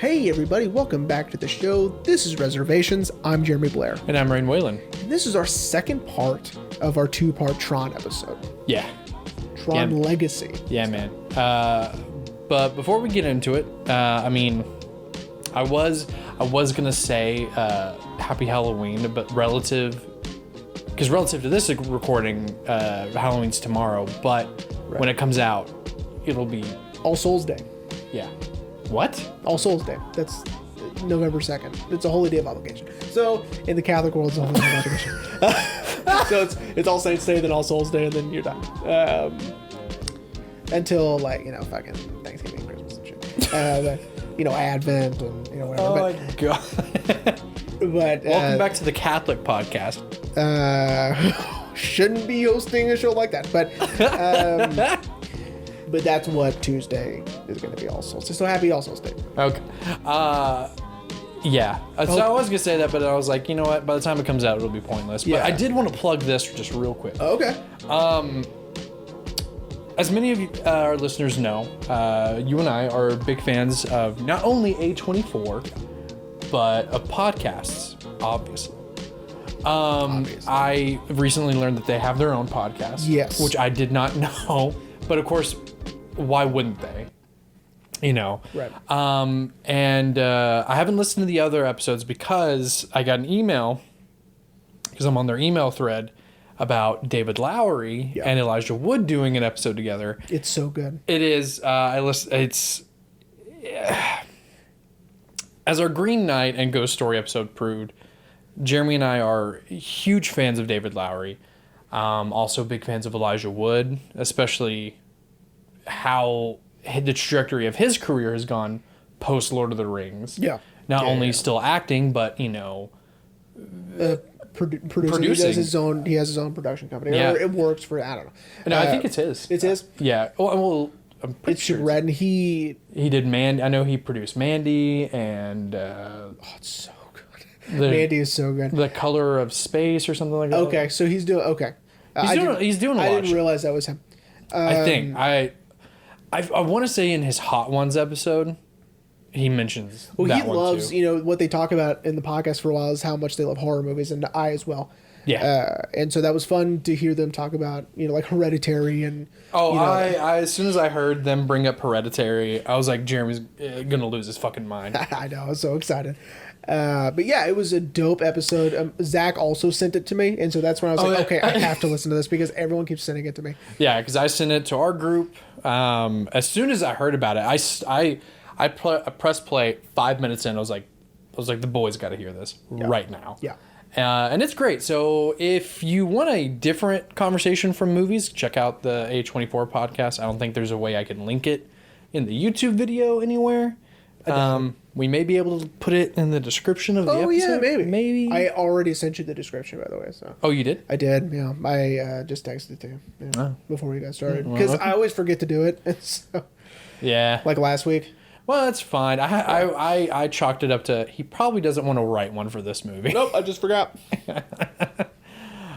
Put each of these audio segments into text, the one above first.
Hey everybody, welcome back to the show. This is Reservations. I'm Jeremy Blair. And I'm Rain Whalen. And this is our second part of our two-part Tron episode. Yeah. Tron Legacy. Yeah, man. But before we get into it, I was gonna say Happy Halloween, but relative to this recording, Halloween's tomorrow. But when it comes out, it'll be All Souls Day. Yeah. What? All Souls Day. That's November 2nd. It's a holy day of obligation. So in the Catholic world, it's a holy day of obligation. So it's All Saints Day, then All Souls Day, and then you're done. Until fucking Thanksgiving, Christmas and shit. Advent and whatever. Oh my god. But welcome back to the Catholic podcast. Shouldn't be hosting a show like that, but but that's what Tuesday is going to be. All Souls. So happy All Souls Day. Okay. Yeah. So I was gonna say that, but I was like, you know what? By the time it comes out, it'll be pointless. But I did want to plug this just real quick. Okay. As many of you, our listeners know, you and I are big fans of not only A24, but of podcasts, obviously. I recently learned that they have their own podcast. Yes. Which I did not know. But of course, why wouldn't they? Right. And I haven't listened to the other episodes because I got an email, because I'm on their email thread, about David Lowery and Elijah Wood doing an episode together. It's so good. It is. As our Green Knight and Ghost Story episode proved, Jeremy and I are huge fans of David Lowery. Also big fans of Elijah Wood, especially how the trajectory of his career has gone post Lord of the Rings. Yeah. Not only still acting, but producing. He has his own production company. Yeah. Or it works for, I don't know. No, I think it's his. It's his? Yeah. Well, I'm pretty it's sure. Red, and he did Mandy. I know he produced Mandy and it's so good. Mandy is so good. The Color of Space or something like that. Okay, so he's doing He's doing a lot. I didn't realize that was him. I think I want to say in his Hot Ones episode, he mentions that he one loves, too. what they talk about in the podcast for a while is how much they love horror movies, and I as well. Yeah. And so that was fun to hear them talk about, like Hereditary and. I as soon as I heard them bring up Hereditary, I was like, Jeremy's gonna lose his fucking mind. I know, I was so excited. But yeah, it was a dope episode. Zach also sent it to me, and so that's when I was like, okay, I have to listen to this because everyone keeps sending it to me. Yeah, because I sent it to our group. As soon as I heard about it, I pressed play 5 minutes in. I was like, the boys got to hear this right now. Yeah. And it's great. So if you want a different conversation from movies, check out the A24 podcast. I don't think there's a way I can link it in the YouTube video anywhere. We may be able to put it in the description of the episode. Oh yeah, maybe. I already sent you the description, by the way. So. Oh, you did? I did. Yeah, I just texted it to you before we got started because I always forget to do it. So, yeah. Like last week. Well, that's fine. I chalked it up to he probably doesn't want to write one for this movie. Nope, I just forgot.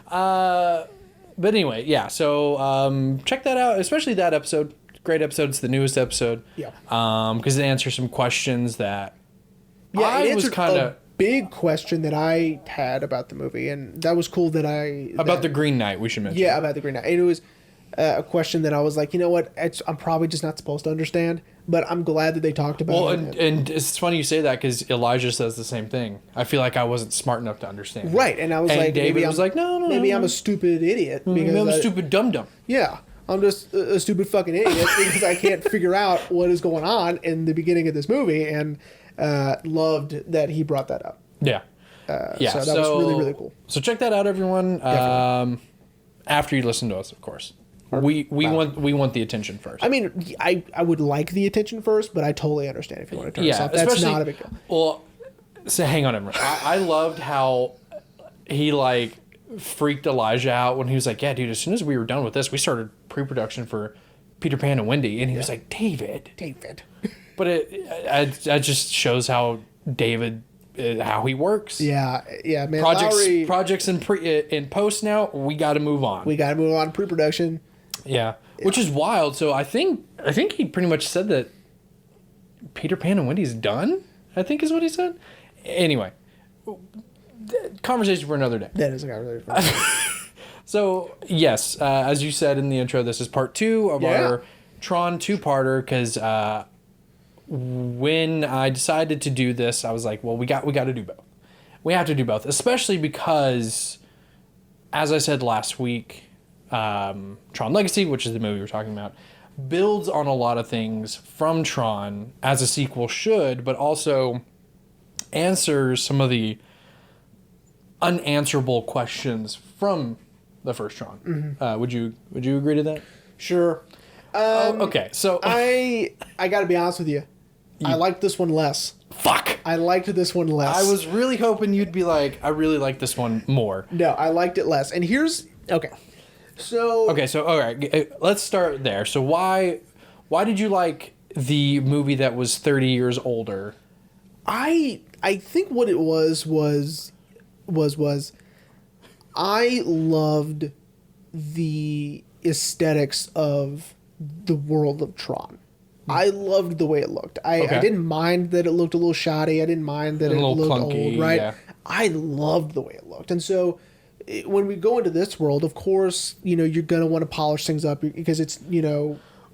But anyway, yeah. So check that out, especially that episode. Great episode. It's the newest episode. Yeah. Because it answers some questions that I was kind of big question that I had about the movie, and that was cool that the Green Knight. We should mention. Yeah, about the Green Knight. And it was a question that I was like, you know what? I'm probably just not supposed to understand, but I'm glad that they talked about it. Well, and it's funny you say that because Elijah says the same thing. I feel like I wasn't smart enough to understand. Right, and I was like, David was like, no, maybe I'm a stupid idiot because I'm a stupid dum-dum. Yeah. I'm just a stupid fucking idiot because I can't figure out what is going on in the beginning of this movie, and loved that he brought that up. Yeah. So that was really, really cool. So check that out, everyone. After you listen to us, of course. We want the attention first. I mean, I would like the attention first, but I totally understand if you want to turn us off. That's not a big deal. Well, so hang on, everyone. I loved how he freaked Elijah out when he was like, yeah, dude, as soon as we were done with this, we started pre-production for Peter Pan and Wendy, and he was like, David. But it just shows how David, how he works. Yeah, man. Projects in post now, we got to move on. We got to move on to pre-production. Yeah, which is wild. So I think he pretty much said that Peter Pan and Wendy's done. I think is what he said. Anyway, conversation for another day. That is a conversation. So, yes, as you said in the intro, this is part 2 of our Tron 2-parter, because when I decided to do this, I was like, well, we got to do both. We have to do both, especially because, as I said last week, Tron Legacy, which is the movie we're talking about, builds on a lot of things from Tron, as a sequel should, but also answers some of the unanswerable questions from the first Tron. Mm-hmm. Would you agree to that? Sure. Okay, so I gotta be honest with you. I liked this one less. fuck. I liked this one less. I was really hoping you'd be like, I really like this one more. No, I liked it less. And here's okay. So all right, let's start there. So why did you like the movie that was 30 years older? I think what it was I loved the aesthetics of the world of Tron. I loved the way it looked. I didn't mind that it looked a little shoddy. I didn't mind that it looked clunky, old, right? Yeah. I loved the way it looked. And so when we go into this world, of course, you're going to want to polish things up because it's,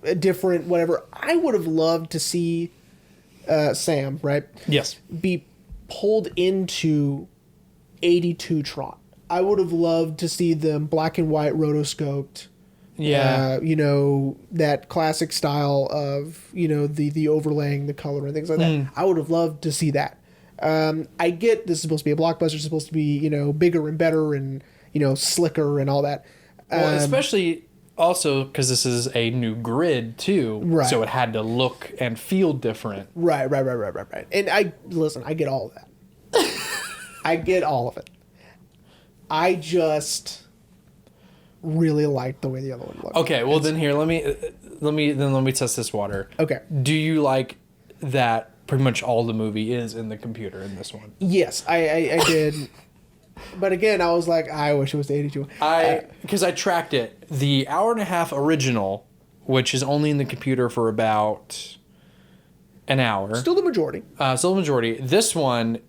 a different whatever. I would have loved to see Sam, right? Yes. Be pulled into 82 Tron. I would have loved to see them black and white rotoscoped. Yeah. That classic style of, the overlaying, the color and things like that. I would have loved to see that. I get this is supposed to be a blockbuster, it's supposed to be, bigger and better and, slicker and all that. Well, especially also because this is a new grid too. Right. So it had to look and feel different. Right. And I get all of that. I get all of it. I just really liked the way the other one looked. Okay, well then here, let me test this water. Okay. Do you like that pretty much all the movie is in the computer in this one? Yes, I did. But again, I was like, I wish it was the 82. Because I tracked it. The hour-and-a-half original, which is only in the computer for about an hour. Still the majority. This one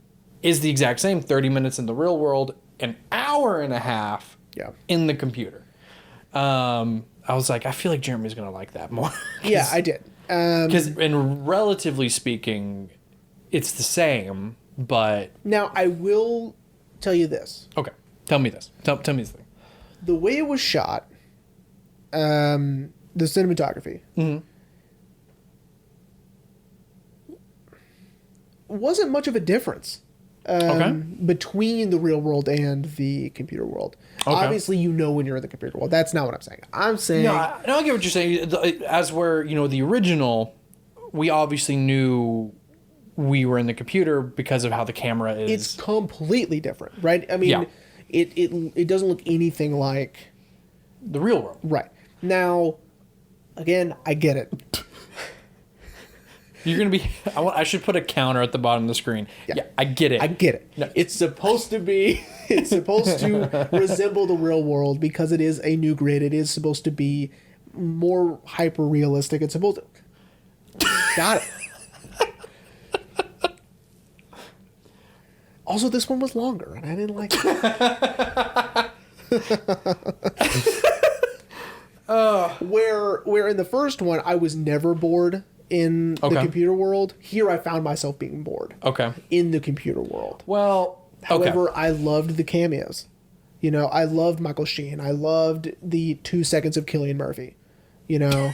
is the exact same, 30 minutes in the real world, an hour and a half in the computer. I was like, I feel like Jeremy's going to like that more. Yeah, I did. Because, and relatively speaking, it's the same, but... Now, I will tell you this. Okay, tell me this. Tell me this thing. The way it was shot, the cinematography, wasn't much of a difference between the real world and the computer world. Okay. Obviously, when you're in the computer world. That's not what I'm saying. I'm saying... No, I get what you're saying. As where, the original, we obviously knew we were in the computer because of how the camera is. It's completely different, right? I mean, it doesn't look anything like... the real world. Right. Now, again, I get it. You're going to be... I should put a counter at the bottom of the screen. Yeah, I get it. I get it. No. It's supposed to be... It's supposed to resemble the real world because it is a new grid. It is supposed to be more hyper-realistic. It's supposed to... Got it. Also, this one was longer, and I didn't like it. Where in the first one, I was never bored in the computer world. Here, I found myself being bored. Okay. In the computer world. Well, however, I loved the cameos. I loved Michael Sheen. I loved the 2 seconds of Cillian Murphy. Yeah.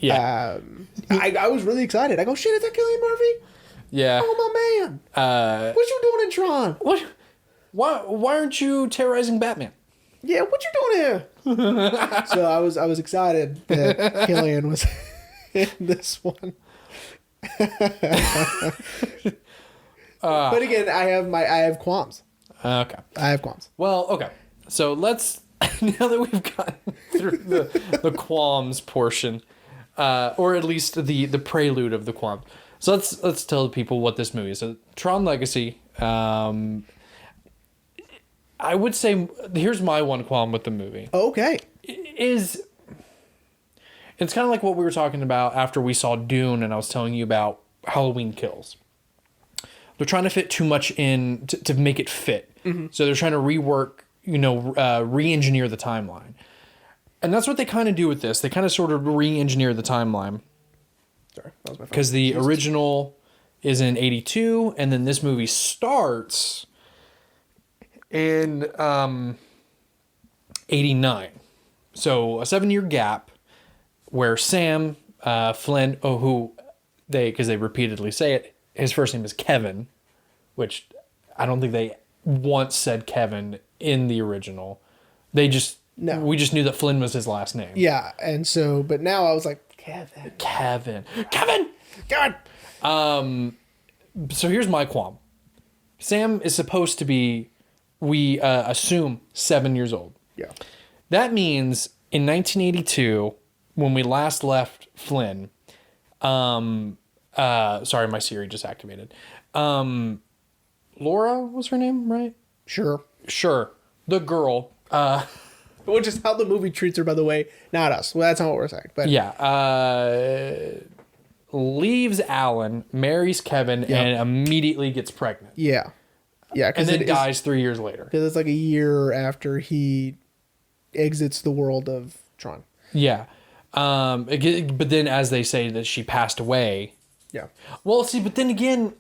I was really excited. I go, shit, is that Cillian Murphy? Yeah. Oh, my man. What you doing in Tron? What? Why aren't you terrorizing Batman? Yeah, what you doing here? So I was excited that Cillian was in this one. But again, I have qualms. Okay. I have qualms. Well, okay. So let's, now that we've gotten through the qualms portion, or at least the prelude of the qualms. So let's tell the people what this movie is. So Tron Legacy, I would say, here's my one qualm with the movie. Okay. It's kind of like what we were talking about after we saw Dune and I was telling you about Halloween Kills. they're trying to fit too much in to make it fit. So they're trying to rework, re-engineer the timeline. And that's what they kind of do with this. They kind of sort of re-engineer the timeline. Sorry, that was my phone. Because the original is in 82, and then this movie starts in 89. So a 7-year gap where Sam, Flynn, because they repeatedly say it, his first name is Kevin, which I don't think they once said Kevin in the original. We just knew that Flynn was his last name. Yeah, and so, but now I was like, Kevin. So here's my qualm. Sam is supposed to be, we assume, 7 years old. Yeah. That means in 1982, when we last left Flynn, sorry, my Siri just activated. Laura was her name, right? Sure. The girl. Which is how the movie treats her, by the way, not us. Well, that's not what we're saying. But yeah. Leaves Alan, marries Kevin, and immediately gets pregnant. Yeah. Yeah. And then dies 3 years later. Because it's like a year after he exits the world of Tron. Yeah. But then as they say that she passed away. Yeah. Well, see, but then again...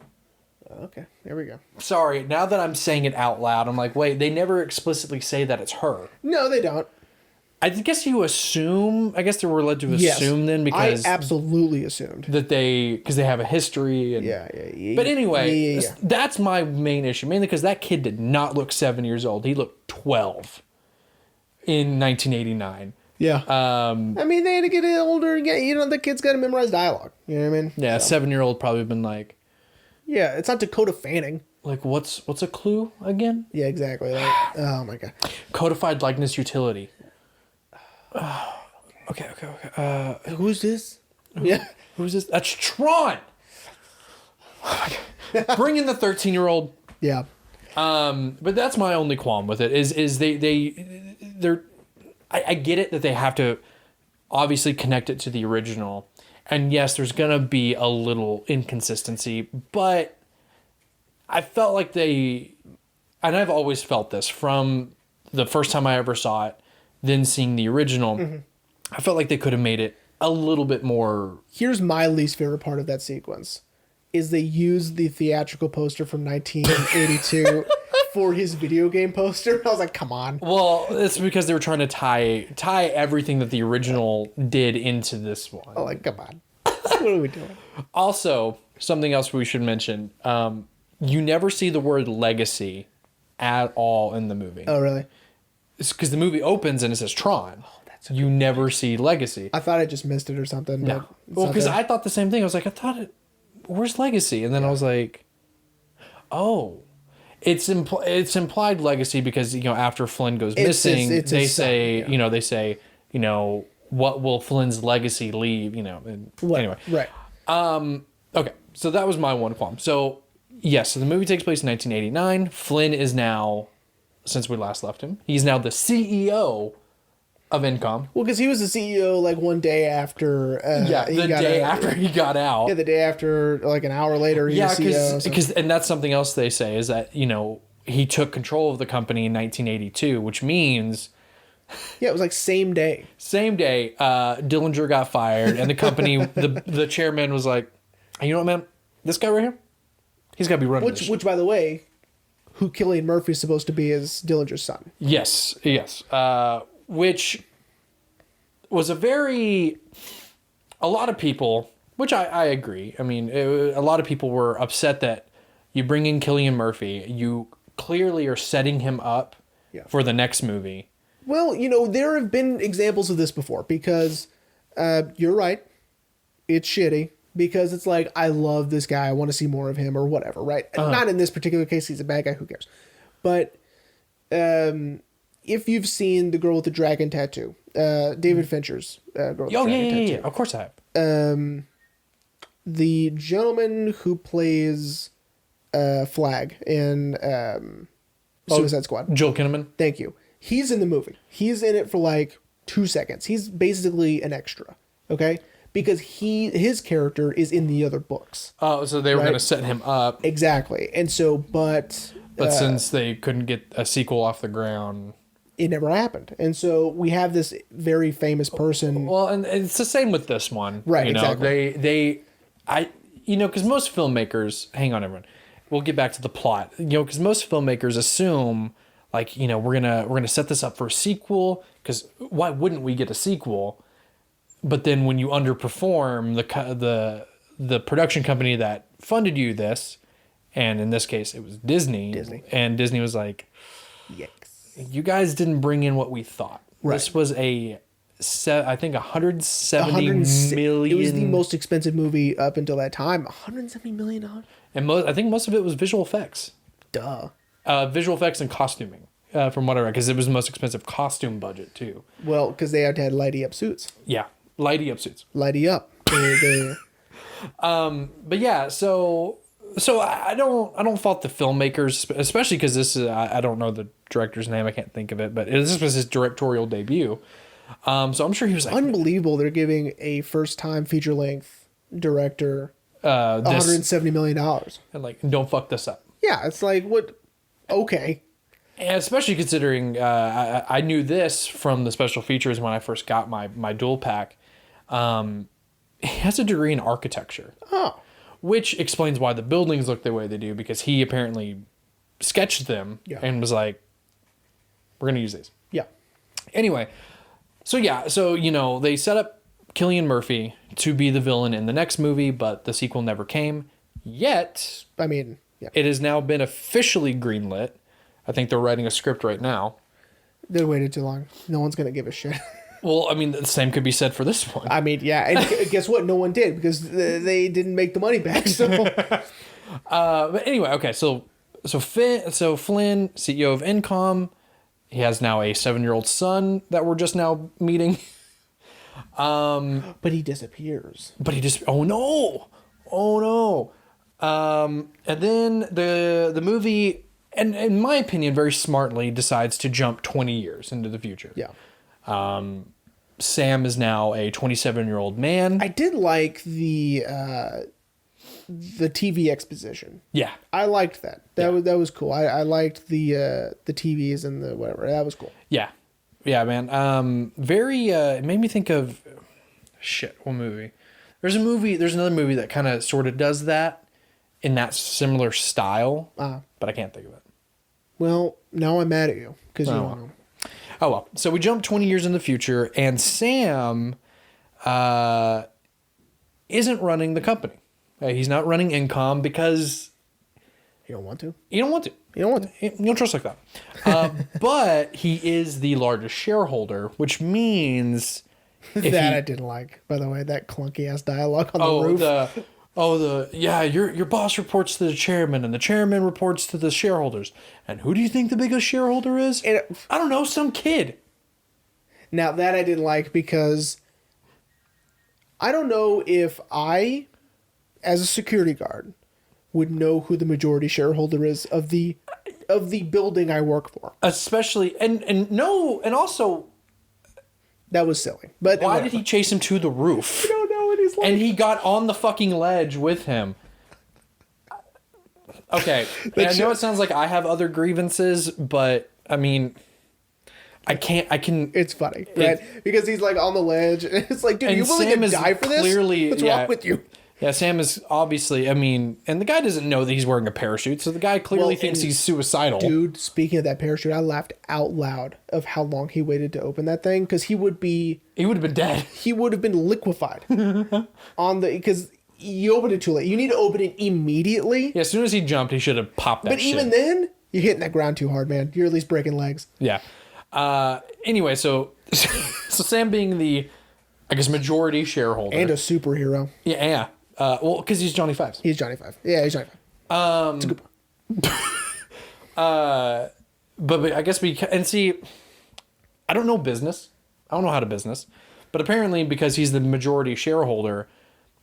Okay, there we go. Sorry, now that I'm saying it out loud, I'm like, wait, they never explicitly say that it's her. No, they don't. I guess you assume, I guess they were led to assume then because... I absolutely assumed. That because they have a history. And, yeah. But anyway, that's my main issue, mainly because that kid did not look 7 years old. He looked 12 in 1989. Yeah. I mean, they had to get older and the kid's got to memorize dialogue. You know what I mean? Yeah, so. A 7-year-old probably been like... Yeah, it's not Dakota Fanning. Like, what's a clue again? Yeah, exactly. Like, oh my god. Codified likeness utility. Okay. Who's this? Yeah. Who's this? That's Tron. Bring in the 13-year-old. Yeah. But that's my only qualm with it is they're I get it that they have to obviously connect it to the original. And yes, there's going to be a little inconsistency, but I felt like and I've always felt this from the first time I ever saw it, then seeing the original, I felt like they could have made it a little bit more. Here's my least favorite part of that sequence, is they used the theatrical poster from 1982 for his video game poster. I was like, come on. Well, it's because they were trying to tie everything that the original did into this one. Oh, like, come on. What are we doing? Also, something else we should mention. You never see the word legacy at all in the movie. Oh, really? It's because the movie opens and it says Tron. Oh, you never see legacy. I thought I just missed it or something. No. Well, because I thought the same thing. I was like, where's legacy? And then I was like, oh. It's implied legacy because after Flynn goes missing, they say what will Flynn's legacy leave? Anyway, right. Okay, so that was my one qualm. So yes, so the movie takes place in 1989. Flynn is now, since we last left him, he's now the CEO of Incom. Well, because he was the CEO like one day after. After he got out. Yeah, the day after, like an hour later. He was CEO, and that's something else they say is that he took control of the company in 1982, which means. Yeah, it was like same day. Dillinger got fired, and the company, the chairman was like, "You know what, man? This guy right here, he's got to be running." Which, by the way, who Cillian Murphy is supposed to be is Dillinger's son. Yes. Which was a lot of people, which I agree. I mean, a lot of people were upset that you bring in Cillian Murphy, you clearly are setting him up for the next movie. Well, there have been examples of this before because you're right. It's shitty because it's like, I love this guy. I want to see more of him or whatever, right? Not in this particular case. He's a bad guy. Who cares? But if you've seen The Girl with the Dragon Tattoo, David Fincher's Girl with the Dragon Tattoo. Yeah. Of course I have. The gentleman who plays Flag in Suicide Squad. Joel Kinnaman. Thank you. He's in the movie. He's in it for like 2 seconds. He's basically an extra. Okay? because his character is in the other books. Oh, so they were going to set him up. Exactly. And so, but since they couldn't get a sequel off the ground, it never happened. And so we have this very famous person. Well, and it's the same with this one. Right, you know, exactly. Because most filmmakers, hang on everyone, we'll get back to the plot. Because most filmmakers assume, like, we're gonna set this up for a sequel, because why wouldn't we get a sequel? But then when you underperform, the production company that funded you this, and in this case it was Disney. And Disney was like, yikes, you guys didn't bring in what we thought. Right. This was I think 170 million. It was the most expensive movie up until that time. $170 million. And I think most of it was visual effects. Duh. Visual effects and costuming, from what I read, because it was the most expensive costume budget too. Well, because they had to have lighty up suits. Yeah, lighty up suits. Lighty up. But yeah, so I don't fault the filmmakers, especially because this is, I don't know the director's name, I can't think of it, but this was his directorial debut. So I'm sure he was like, unbelievable. They're giving a first time feature length director $170 million. And like, don't fuck this up. Yeah, it's like, what? Okay. And especially considering I knew this from the special features when I first got my dual pack. He has a degree in architecture. Oh. Which explains why the buildings look the way they do, because he apparently sketched them and was like, we're going to use these. Yeah. Anyway, so they set up Cillian Murphy to be the villain in the next movie, but the sequel never came. Yet, it has now been officially greenlit. I think they're writing a script right now. They waited too long. No one's going to give a shit. Well, the same could be said for this one. Yeah, and guess what? No one did, because they didn't make the money back. So, but anyway, okay. So Flynn, CEO of Incom, he has now a 7-year-old son that we're just now meeting. But he disappears. Oh no. And then the movie, and in my opinion, very smartly decides to jump 20 years into the future. Yeah. Sam is now a 27-year-old man. I did like the TV exposition. Yeah, I liked that. That was cool. I liked the TVs and the whatever. That was cool. Yeah, man. It made me think of what movie? There's another movie that kind of sort of does that in that similar style, but I can't think of it. Well, now I'm mad at you because you don't know. Oh, well. So we jump 20 years in the future, and Sam isn't running the company. He's not running Incom because... You don't want to? You don't trust like that. But he is the largest shareholder, which means... I didn't like, by the way, that clunky-ass dialogue on the roof. Your boss reports to the chairman, and the chairman reports to the shareholders. And who do you think the biggest shareholder is? I don't know, some kid. Now, that I didn't like because I don't know if I, as a security guard, would know who the majority shareholder is of the building I work for. Especially, and also... That was silly. But why did he chase him to the roof? I don't know what he's like. And he got on the fucking ledge with him. Okay. And I know it sounds like I have other grievances, but I can. It's funny, right? Because he's like on the ledge, and it's like, dude, are you willing to die for this? What's wrong with you? Yeah, Sam is obviously, and the guy doesn't know that he's wearing a parachute, so the guy clearly thinks he's suicidal. Dude, speaking of that parachute, I laughed out loud of how long he waited to open that thing, because he would have been dead. He would have been liquefied because you opened it too late. You need to open it immediately. Yeah, as soon as he jumped, he should have popped that shit. But even then, you're hitting that ground too hard, man. You're at least breaking legs. Yeah. Anyway, so Sam being the, I guess, majority shareholder. And a superhero. Yeah. Well, because he's Johnny Fives. He's Johnny Five. Yeah, he's Johnny Five. It's a good point. But I guess I don't know business. I don't know how to business. But apparently, because he's the majority shareholder,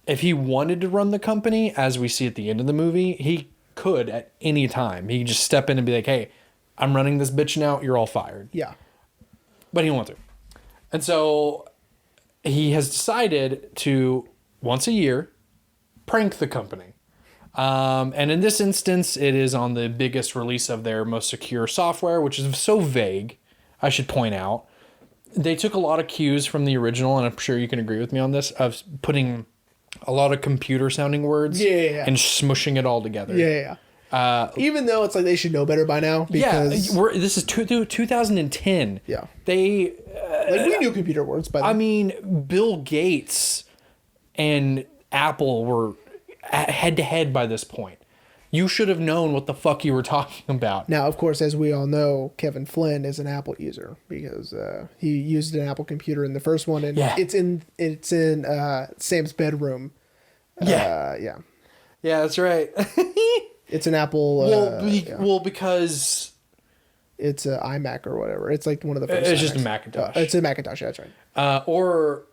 if he wanted to run the company, as we see at the end of the movie, he could at any time. He could just step in and be like, hey, I'm running this bitch now. You're all fired. Yeah. But he didn't want to. And so he has decided to, once a year, prank the company. And in this instance, it is on the biggest release of their most secure software, which is so vague, I should point out. They took a lot of cues from the original, and I'm sure you can agree with me on this, of putting a lot of computer-sounding words and smushing it all together. Yeah. Even though it's like they should know better by now. Because this is 2010. Yeah. They... like, we knew computer words by then. I mean, Bill Gates and Apple were head-to-head by this point. You should have known what the fuck you were talking about. Now, of course, as we all know, Kevin Flynn is an Apple user because he used an Apple computer in the first one, and it's in Sam's bedroom. Yeah, that's right. It's an Apple. Well, because it's an iMac or whatever. It's like one of the first. It's just a Macintosh. It's a Macintosh. Yeah, that's right. Or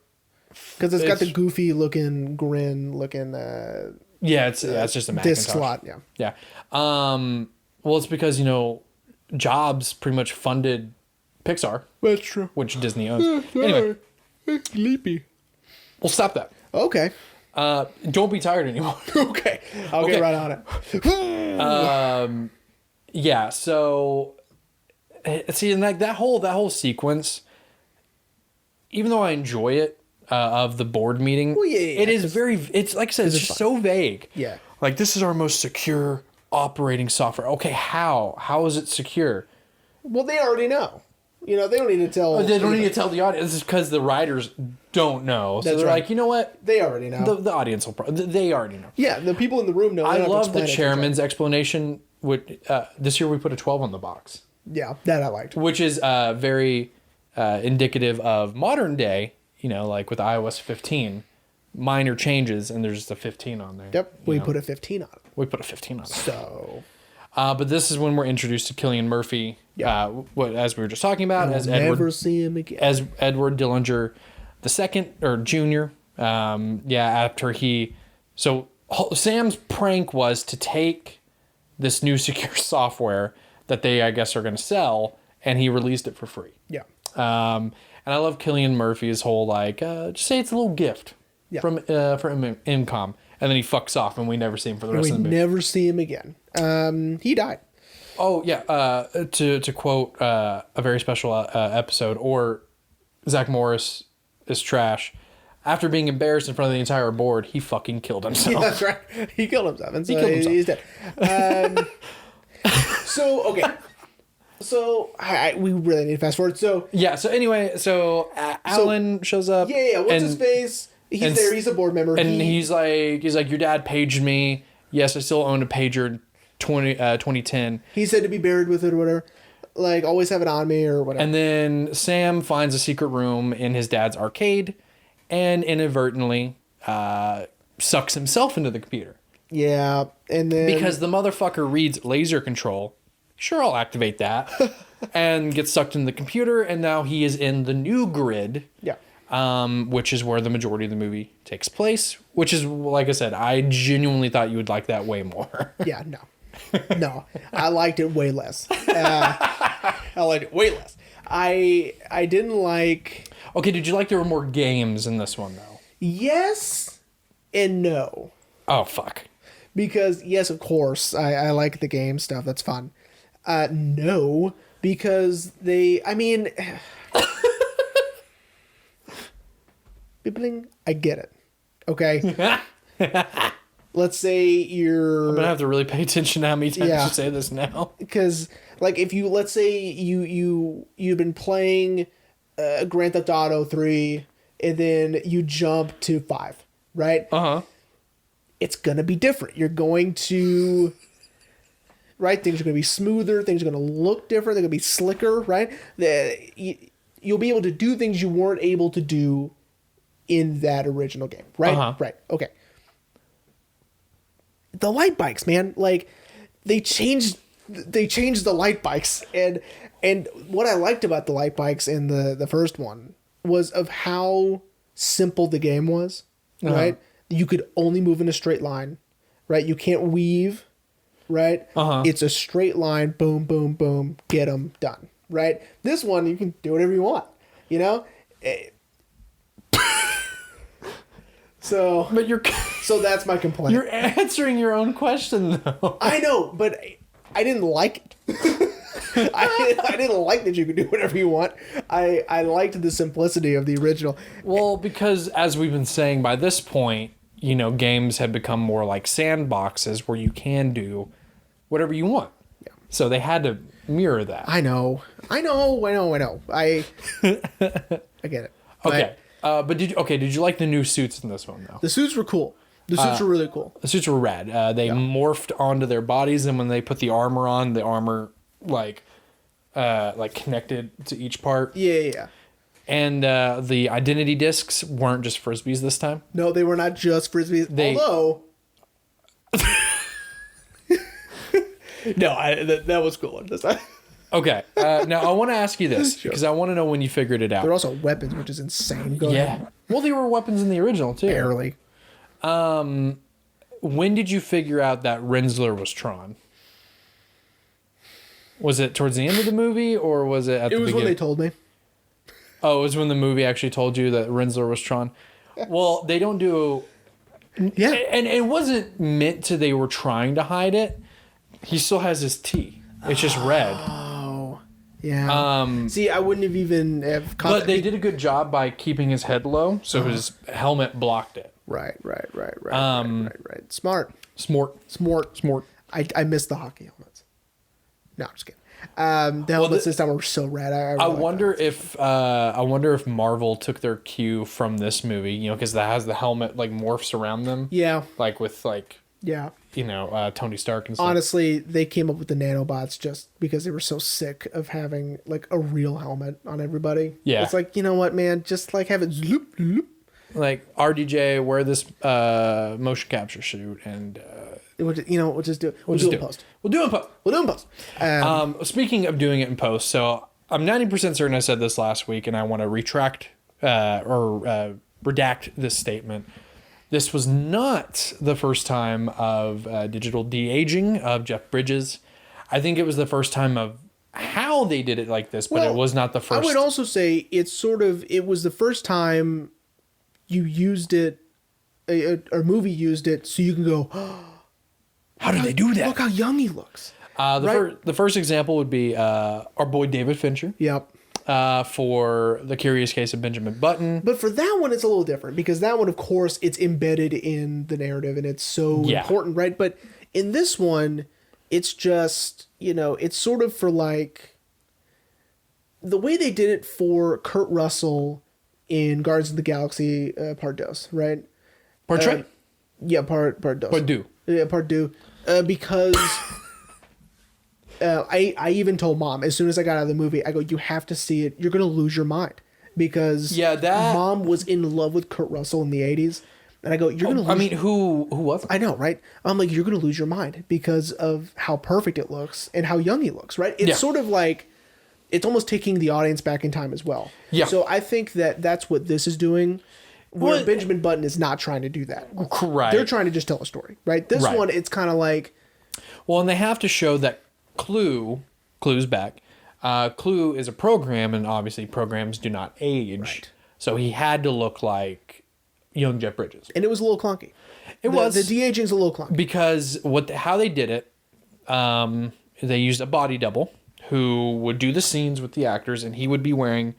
because it's got the goofy looking grin looking. It's just a Macintosh. Disk slot. Yeah. Well, it's because Jobs pretty much funded Pixar. That's true. Which Disney owns. Anyway, sleepy. We'll stop that. Okay. Don't be tired anymore. Okay. I'll get right on it. Yeah. So, see, and that whole sequence, even though I enjoy it, of the board meeting, it is it's like I said, it's just so vague. Yeah. Like, this is our most secure operating software. Okay, how is it secure? Well, they already know. They don't need to tell. They don't need to tell the audience. It's because the writers don't know. So That's they're right. like, you know what? They already know. The audience will they already know. Yeah, the people in the room know. I love the chairman's explanation. This year we put a 12 on the box. Yeah, that I liked. Which is very indicative of modern day, like with iOS 15, minor changes, and there's just a 15 on there. Yep, we put a 15 on it. We put a 15 on it. So... but this is when we're introduced to Cillian Murphy, as we were just talking about, as Edward. See him again. As Edward Dillinger, the second or junior. After Sam's prank was to take this new secure software that they, I guess, are going to sell, and he released it for free. Yeah. And I love Cillian Murphy's whole just say it's a little gift from Incom. And then he fucks off, and we never see him for the rest of the movie. We never see him again. He died. Oh, yeah. To quote a very special episode, or Zach Morris is trash. After being embarrassed in front of the entire board, he fucking killed himself. Yeah, that's right. He killed himself. And so he killed himself. He's dead. Okay. So we really need to fast forward. So anyway, Alan shows up. Yeah. What's his face? He's there. He's a board member. And he's like, your dad paged me. Yes, I still own a pager. 2010. He said to be buried with it or whatever. Like, always have it on me or whatever. And then Sam finds a secret room in his dad's arcade, and inadvertently sucks himself into the computer. Yeah, and then because the motherfucker reads laser control. Sure, I'll activate that. And gets sucked into the computer, and now he is in the new grid. Yeah. Which is where the majority of the movie takes place. Which is, like I said, I genuinely thought you would like that way more. Yeah, no, I liked it way less. I liked it way less. I didn't like. Okay, did you like there were more games in this one though? Yes and no. Oh fuck. Because yes, of course, I like the game stuff. That's fun. No, because I get it. Okay. Let's say I'm gonna have to really pay attention to how many times you say this now. Because like let's say you've been playing Grand Theft Auto 3 and then you jump to 5, right? It's gonna be different. You're going to things are gonna be smoother, things are gonna look different, they're gonna be slicker, right? You'll be able to do things you weren't able to do in that original game, right? Right. Okay. The light bikes, man, like they changed the light bikes, and what I liked about the light bikes in the first one was of how simple the game was, right? You could only move in a straight line, right? You can't weave, right? It's a straight line, boom, boom, boom, get them done, right? This one you can do whatever you want, But So that's my complaint. you're answering your own question though. I know, but I didn't like it. I didn't like that you could do whatever you want. I liked the simplicity of the original. Well, because as we've been saying, by this point, games have become more like sandboxes where you can do whatever you want. Yeah. So they had to mirror that. I know. I get it. Okay. But did you like the new suits in this one though? The suits were cool. The suits were really cool. The suits were rad. They morphed onto their bodies, and when they put the armor on, the armor like connected to each part. Yeah. And the identity discs weren't just frisbees this time. No, they were not just frisbees. Although, no, that was cool. Okay. Now I want to ask you this because I want to know when you figured it out. They're also weapons, which is insane. Go ahead. Well, they were weapons in the original too. Barely. When did you figure out that Rinsler was Tron? Was it towards the end of the movie, or was it at the beginning? It was when they told me. Oh, it was when the movie actually told you that Rinsler was Tron? Yes. Well, they don't do... Yeah. And it wasn't meant to... They were trying to hide it. He still has his T. It's just red. Oh. Yeah. See, I wouldn't have even... But they did a good job by keeping his head low, so his helmet blocked it. Right. Smart. Smart. I missed the hockey helmets. No, I'm just kidding. The helmets this time were so rad. I wonder if Marvel took their cue from this movie, because that has the helmet like morphs around them. Yeah. Like with Tony Stark and stuff. Honestly, they came up with the nanobots just because they were so sick of having like a real helmet on everybody. Yeah. It's like, you know what, man? Just like have it zoop, zoop. Like RDJ, wear this motion capture suit and we'll just do it. We'll do it in post. We'll do it in post. Speaking of doing it in post, so I'm 90% certain I said this last week, and I want to retract or redact this statement. This was not the first time of digital de-aging of Jeff Bridges. I think it was the first time of how they did it like this, but it was not the first. I would also say it was the first time you used it, a movie used it, so you can go, oh, how did they do that? Look how young he looks. The first example would be our boy David Fincher. Yep. For The Curious Case of Benjamin Button. But for that one, it's a little different because that one, of course, it's embedded in the narrative and it's so important, right? But in this one, it's just, it's sort of for like the way they did it for Kurt Russell in Guardians of the Galaxy Part Dos, right? Part Tre? Yeah, Part Dos. Part Deux. Yeah, Part Deux. Because I even told Mom, as soon as I got out of the movie, I go, you have to see it. You're going to lose your mind. Because Mom was in love with Kurt Russell in the 80s. And I go, you're going to lose... I mean, who was it? I know, right? I'm like, you're going to lose your mind because of how perfect it looks and how young he looks, right? It's sort of like... It's almost taking the audience back in time as well. Yeah. So I think that's what this is doing, where Benjamin Button is not trying to do that. Right. They're trying to just tell a story, right? This one, it's kind of like... Well, and they have to show that Clue's back. Clue is a program, and obviously programs do not age. Right. So he had to look like young Jeff Bridges. And it was a little clunky. The de-aging is a little clunky. Because how they did it, they used a body double who would do the scenes with the actors, and he would be wearing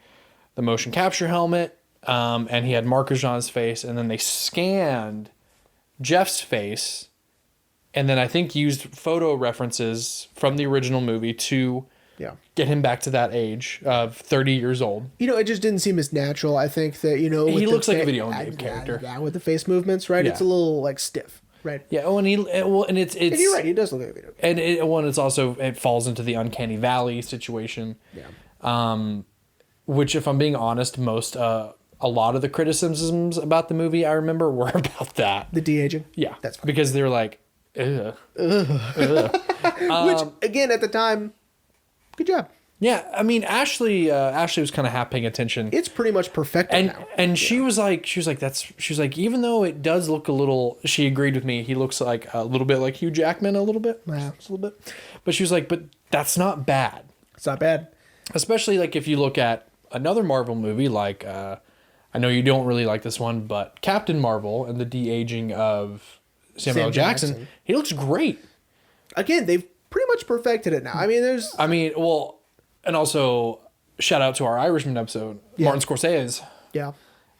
the motion capture helmet, and he had markers on his face, and then they scanned Jeff's face, and then I think used photo references from the original movie to get him back to that age of 30 years old. It just didn't seem as natural. I think that, he looks like a video game character. Yeah, with the face movements, right? Yeah. It's a little, like, stiff. Right. Yeah. Oh, and it's. And you're right. He does look like a video game. And it's also it falls into the uncanny valley situation. Yeah. Which, if I'm being honest, a lot of the criticisms about the movie I remember were about that. The de-aging. Yeah. That's fine. Because they're like, ugh. Which again at the time, good job. Yeah, I mean Ashley was kind of half paying attention. It's pretty much perfected now. And she was like, even though it does look a little, she agreed with me. He looks like a little bit like Hugh Jackman, a little bit, just a little bit. But she was like, but that's not bad. It's not bad, especially like if you look at another Marvel movie like I know you don't really like this one, but Captain Marvel and the de-aging of Samuel L. Jackson, he looks great. Again, they've pretty much perfected it now. I mean, and also shout out to our Irishman episode, Martin Scorsese. Yeah.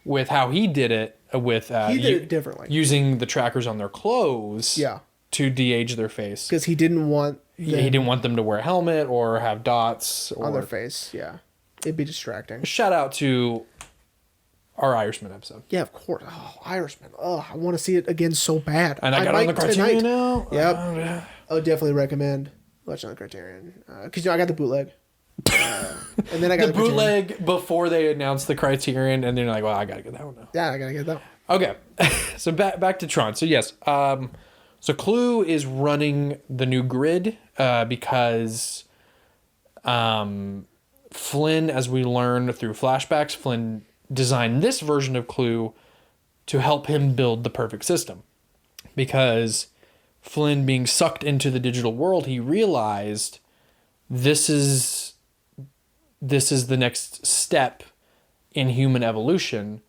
With how he did it with he did it differently. Using the trackers on their clothes to de-age their face. Because he didn't want them to wear a helmet or have dots on their face. Yeah. It'd be distracting. Shout out to our Irishman episode. Yeah, of course. Oh, Irishman. Oh, I want to see it again so bad. And I got on the Criterion now. Yep. I would definitely recommend watching on the Criterion. Because I got the bootleg. And then I got the bootleg before they announced the Criterion, and then you're like, well, I gotta get that one now. Yeah, I gotta get that one. Okay. So back to Tron. So yes. So Clue is running the new grid because Flynn, as we learn through flashbacks, Flynn designed this version of Clue to help him build the perfect system. Because Flynn, being sucked into the digital world, he realized this is the next step in human evolution,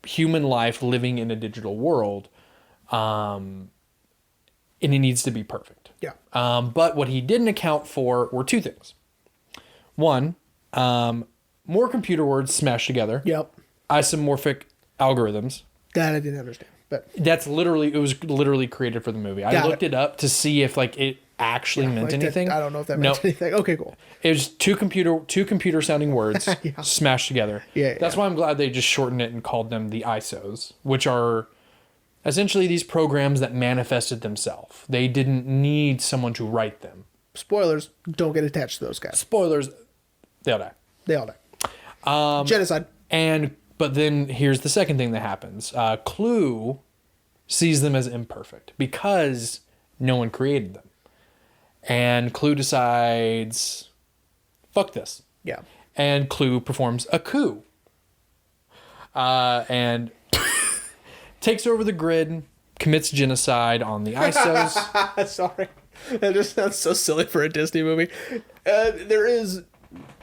human life living in a digital world, and it needs to be perfect. Yeah. But what he didn't account for were two things. One, more computer words smashed together. Yep. Isomorphic algorithms. That I didn't understand, but it was literally created for the movie. I looked it up to see if it actually meant anything. I don't know if that meant anything. Okay, cool. It was two computer sounding words smashed together. Yeah. That's why I'm glad they just shortened it and called them the ISOs, which are essentially these programs that manifested themselves. They didn't need someone to write them. Spoilers, don't get attached to those guys. Spoilers, they all die. They all die. Genocide. But then here's the second thing that happens. Clue sees them as imperfect because no one created them. And Clue decides, fuck this. Yeah. And Clue performs a coup. And takes over the grid, commits genocide on the ISOs. Sorry. That just sounds so silly for a Disney movie. There is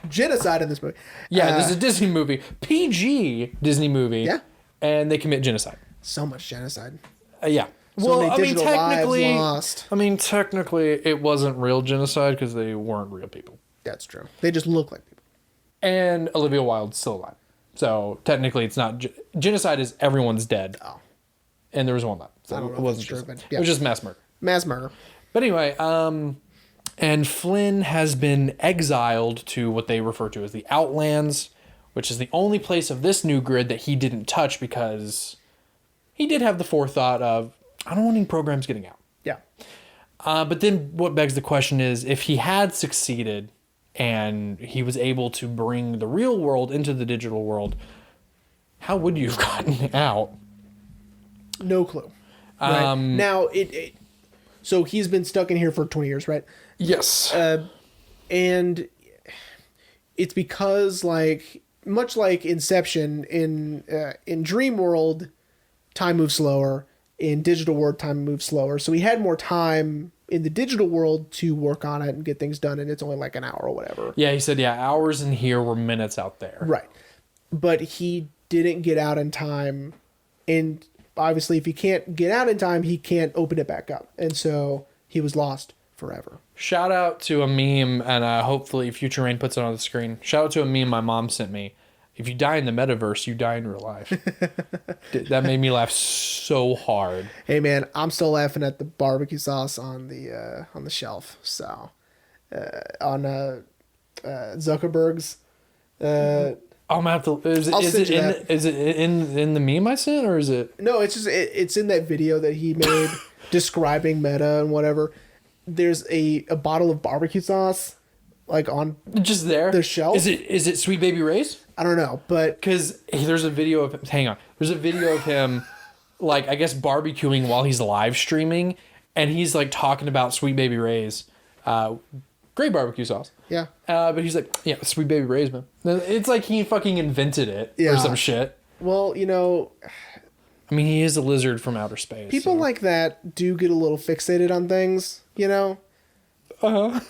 genocide in this movie. Yeah, this is a Disney movie. PG Disney movie. Yeah. And they commit genocide. So much genocide. Yeah. So many digital lives lost. Technically, it wasn't real genocide because they weren't real people. That's true. They just look like people. And Olivia Wilde's still alive. So technically, it's not... genocide is everyone's dead. Oh. And there was one left. So I don't know it wasn't true, just... but yeah. It was just mass murder. Mass murder. But anyway, and Flynn has been exiled to what they refer to as the Outlands, which is the only place of this new grid that he didn't touch because he did have the forethought of, I don't want any programs getting out. Yeah. But then what begs the question is, if he had succeeded and he was able to bring the real world into the digital world, how would you have gotten out? No clue. Right. Now, so he's been stuck in here for 20 years, right? Yes. And it's because, much like Inception, in Dream World, time moves slower. In digital world, time moves slower. So he had more time in the digital world to work on it and get things done, and it's only an hour or whatever. Yeah, he said, hours in here were minutes out there. Right. But he didn't get out in time, and obviously if he can't get out in time, he can't open it back up. And so he was lost forever. Shout out to a meme, and hopefully Future Rain puts it on the screen. Shout out to a meme my mom sent me. If you die in the metaverse, you die in real life. That made me laugh so hard. Hey man, I'm still laughing at the barbecue sauce on the shelf. So, on Zuckerberg's. I'm gonna have to. Is it in the meme I sent, or is it? No, it's just it's in that video that he made describing Meta and whatever. There's a bottle of barbecue sauce on just there the shelf. Is it Sweet Baby Ray's? I don't know, but because there's a video of him. Hang on, there's a video of him, I guess barbecuing while he's live streaming, and he's talking about Sweet Baby Ray's, great barbecue sauce. Yeah. But he's Sweet Baby Ray's, man. It's like he fucking invented it or some shit. Well, he is a lizard from outer space. People like that do get a little fixated on things, Uh-huh.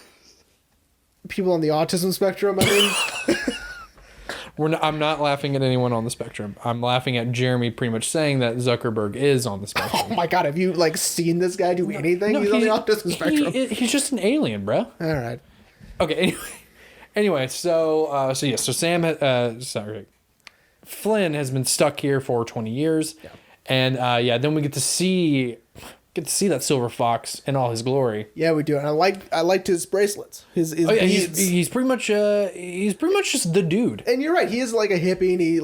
People on the autism spectrum, I'm not laughing at anyone on the spectrum. I'm laughing at Jeremy pretty much saying that Zuckerberg is on the spectrum. Oh my god, have you like seen this guy do anything? No, he's on the autism spectrum. He's just an alien, bro. All right. Okay. Anyway, so Sam. Flynn has been stuck here for 20 years, and then we get to see that silver fox in all his glory. Yeah, we do. And I liked his bracelets. His beads. He's pretty much just the dude. And you're right. He is like a hippie, and he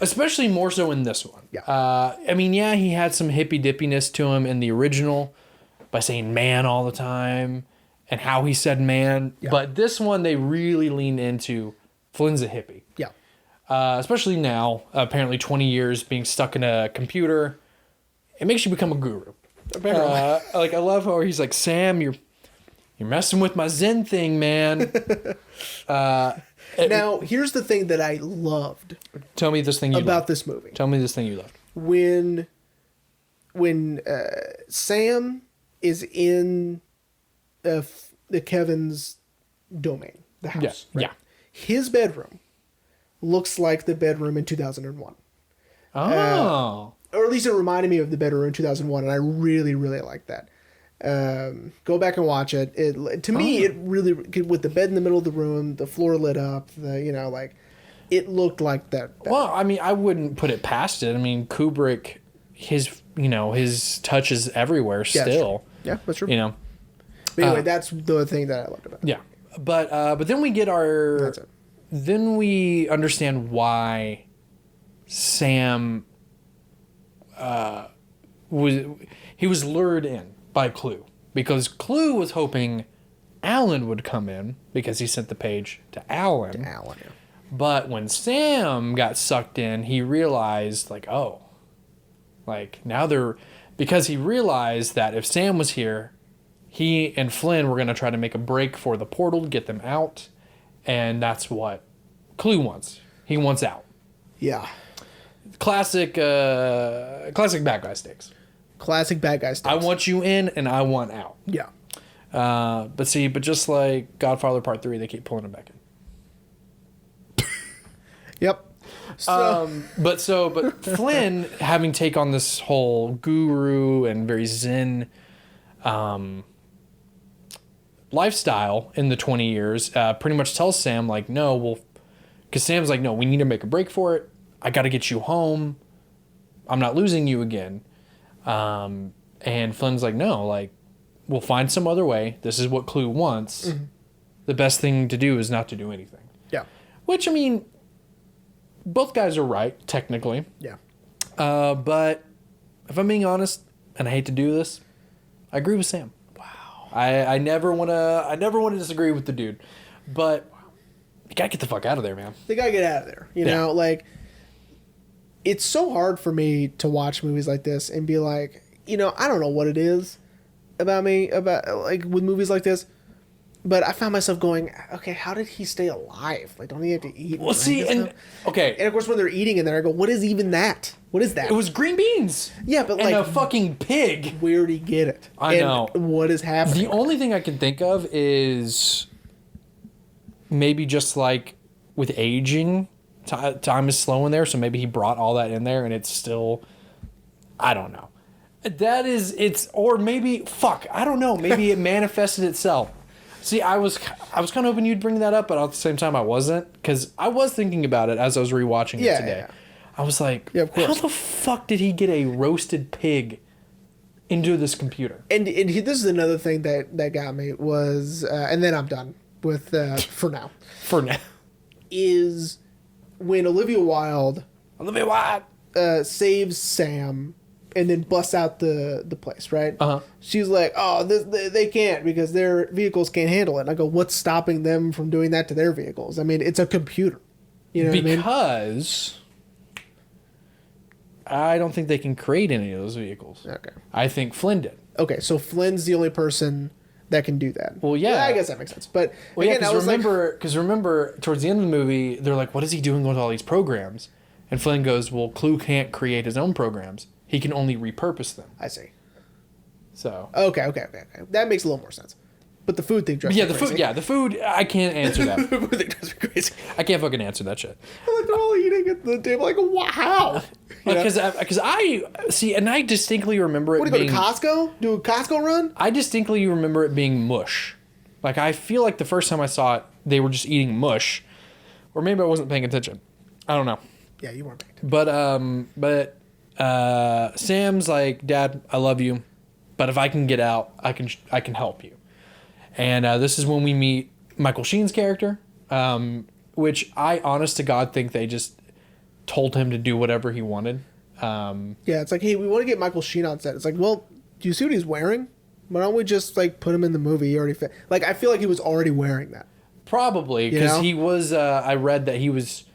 especially more so in this one. Yeah. He had some hippy dippiness to him in the original by saying man all the time and how he said man. Yeah. But this one they really lean into Flynn's a hippie. Yeah. Especially now, apparently 20 years being stuck in a computer, it makes you become a guru. I love how he's like, Sam, you're messing with my Zen thing, man. Now, here's the thing that I loved. Tell me this thing you about loved. This movie. Tell me this thing you loved. When Sam is in the Kevin's domain, the house. Yeah. Right? His bedroom looks like the bedroom in 2001. Oh. Or at least it reminded me of the bedroom in 2001, and I really, really like that. Go back and watch it. To me, it really, with the bed in the middle of the room, the floor lit up, it looked like that. Well, I wouldn't put it past it. Kubrick, his touch is everywhere still. Yeah, that's true. But anyway, that's the thing that I loved about it. Yeah. But then we get That's it. Then we understand why Sam was lured in by Clue, because Clue was hoping Alan would come in because he sent the page to Alan. Yeah. But when Sam got sucked in, he realized because he realized that if Sam was here, he and Flynn were going to try to make a break for the portal to get them out. And that's what Clue wants. He wants out. Yeah. Classic bad guy stakes. Classic bad guy stakes. I want you in and I want out. Yeah. But just like Godfather Part 3, they keep pulling him back in. Yep. But Flynn, having take on this whole guru and very zen lifestyle in the 20 years, pretty much tells Sam, like, no, because Sam's like, no, we need to make a break for it. I got to get you home. I'm not losing you again. And Flynn's like, no, like, we'll find some other way. This is what Clue wants. Mm-hmm. The best thing to do is not to do anything. Yeah. Which, both guys are right, technically. Yeah. But if I'm being honest, and I hate to do this, I agree with Sam. Wow. I never want to disagree with the dude, but you gotta get the fuck out of there, man. They gotta get out of there. You know, like, it's so hard for me to watch movies like this and be like, I don't know what it is about me, with movies like this, but I found myself going, okay, how did he stay alive? Like, don't he have to eat? Well, see, and of course when they're eating in there, I go, what is even that? What is that? It was green beans. Yeah, but and a fucking pig. Where'd he get it? I know. What is happening? The only thing I can think of is maybe just like with aging, time is slow in there, so maybe he brought all that in there and it's still, I don't know. Or maybe, I don't know, maybe it manifested itself. See, I was kind of hoping you'd bring that up, but at the same time I wasn't, because I was thinking about it as I was rewatching it today. Yeah. I was like, how the fuck did he get a roasted pig into this computer? And this is another thing that got me was, and then I'm done with, for now. For now. Is when Olivia Wilde saves Sam and then busts out the place, right? Uh-huh. She's like, oh, they can't because their vehicles can't handle it. And I go, what's stopping them from doing that to their vehicles? It's a computer. You know what I mean? Because I don't think they can create any of those vehicles. Okay. I think Flynn did. Okay, so Flynn's the only person that can do that. Well, yeah. I guess that makes sense. But again, because remember, towards the end of the movie, they're like, what is he doing with all these programs? And Flynn goes, well, Clue can't create his own programs. He can only repurpose them. I see. So. Okay. That makes a little more sense. But the food thing drives Yeah, me the crazy. food. Yeah, the food. I can't answer that. The food thing drives me crazy. I can't fucking answer that shit. Like they're all eating at the table. Like, how? Because I see, and I distinctly remember it What do you being. go to Costco? Do a Costco run? I distinctly remember it being mush. Like I feel like the first time I saw it, they were just eating mush, or maybe I wasn't paying attention. I don't know. Yeah, you weren't paying attention. But Sam's like, Dad, I love you, but if I can get out, I can help you. And this is when we meet Michael Sheen's character, which I, honest to God, think they just told him to do whatever he wanted. Yeah, it's like, hey, we want to get Michael Sheen on set. It's like, well, do you see what he's wearing? Why don't we just like put him in the movie? He already fit. Like, I feel like he was already wearing that. Probably because he was. I read that he was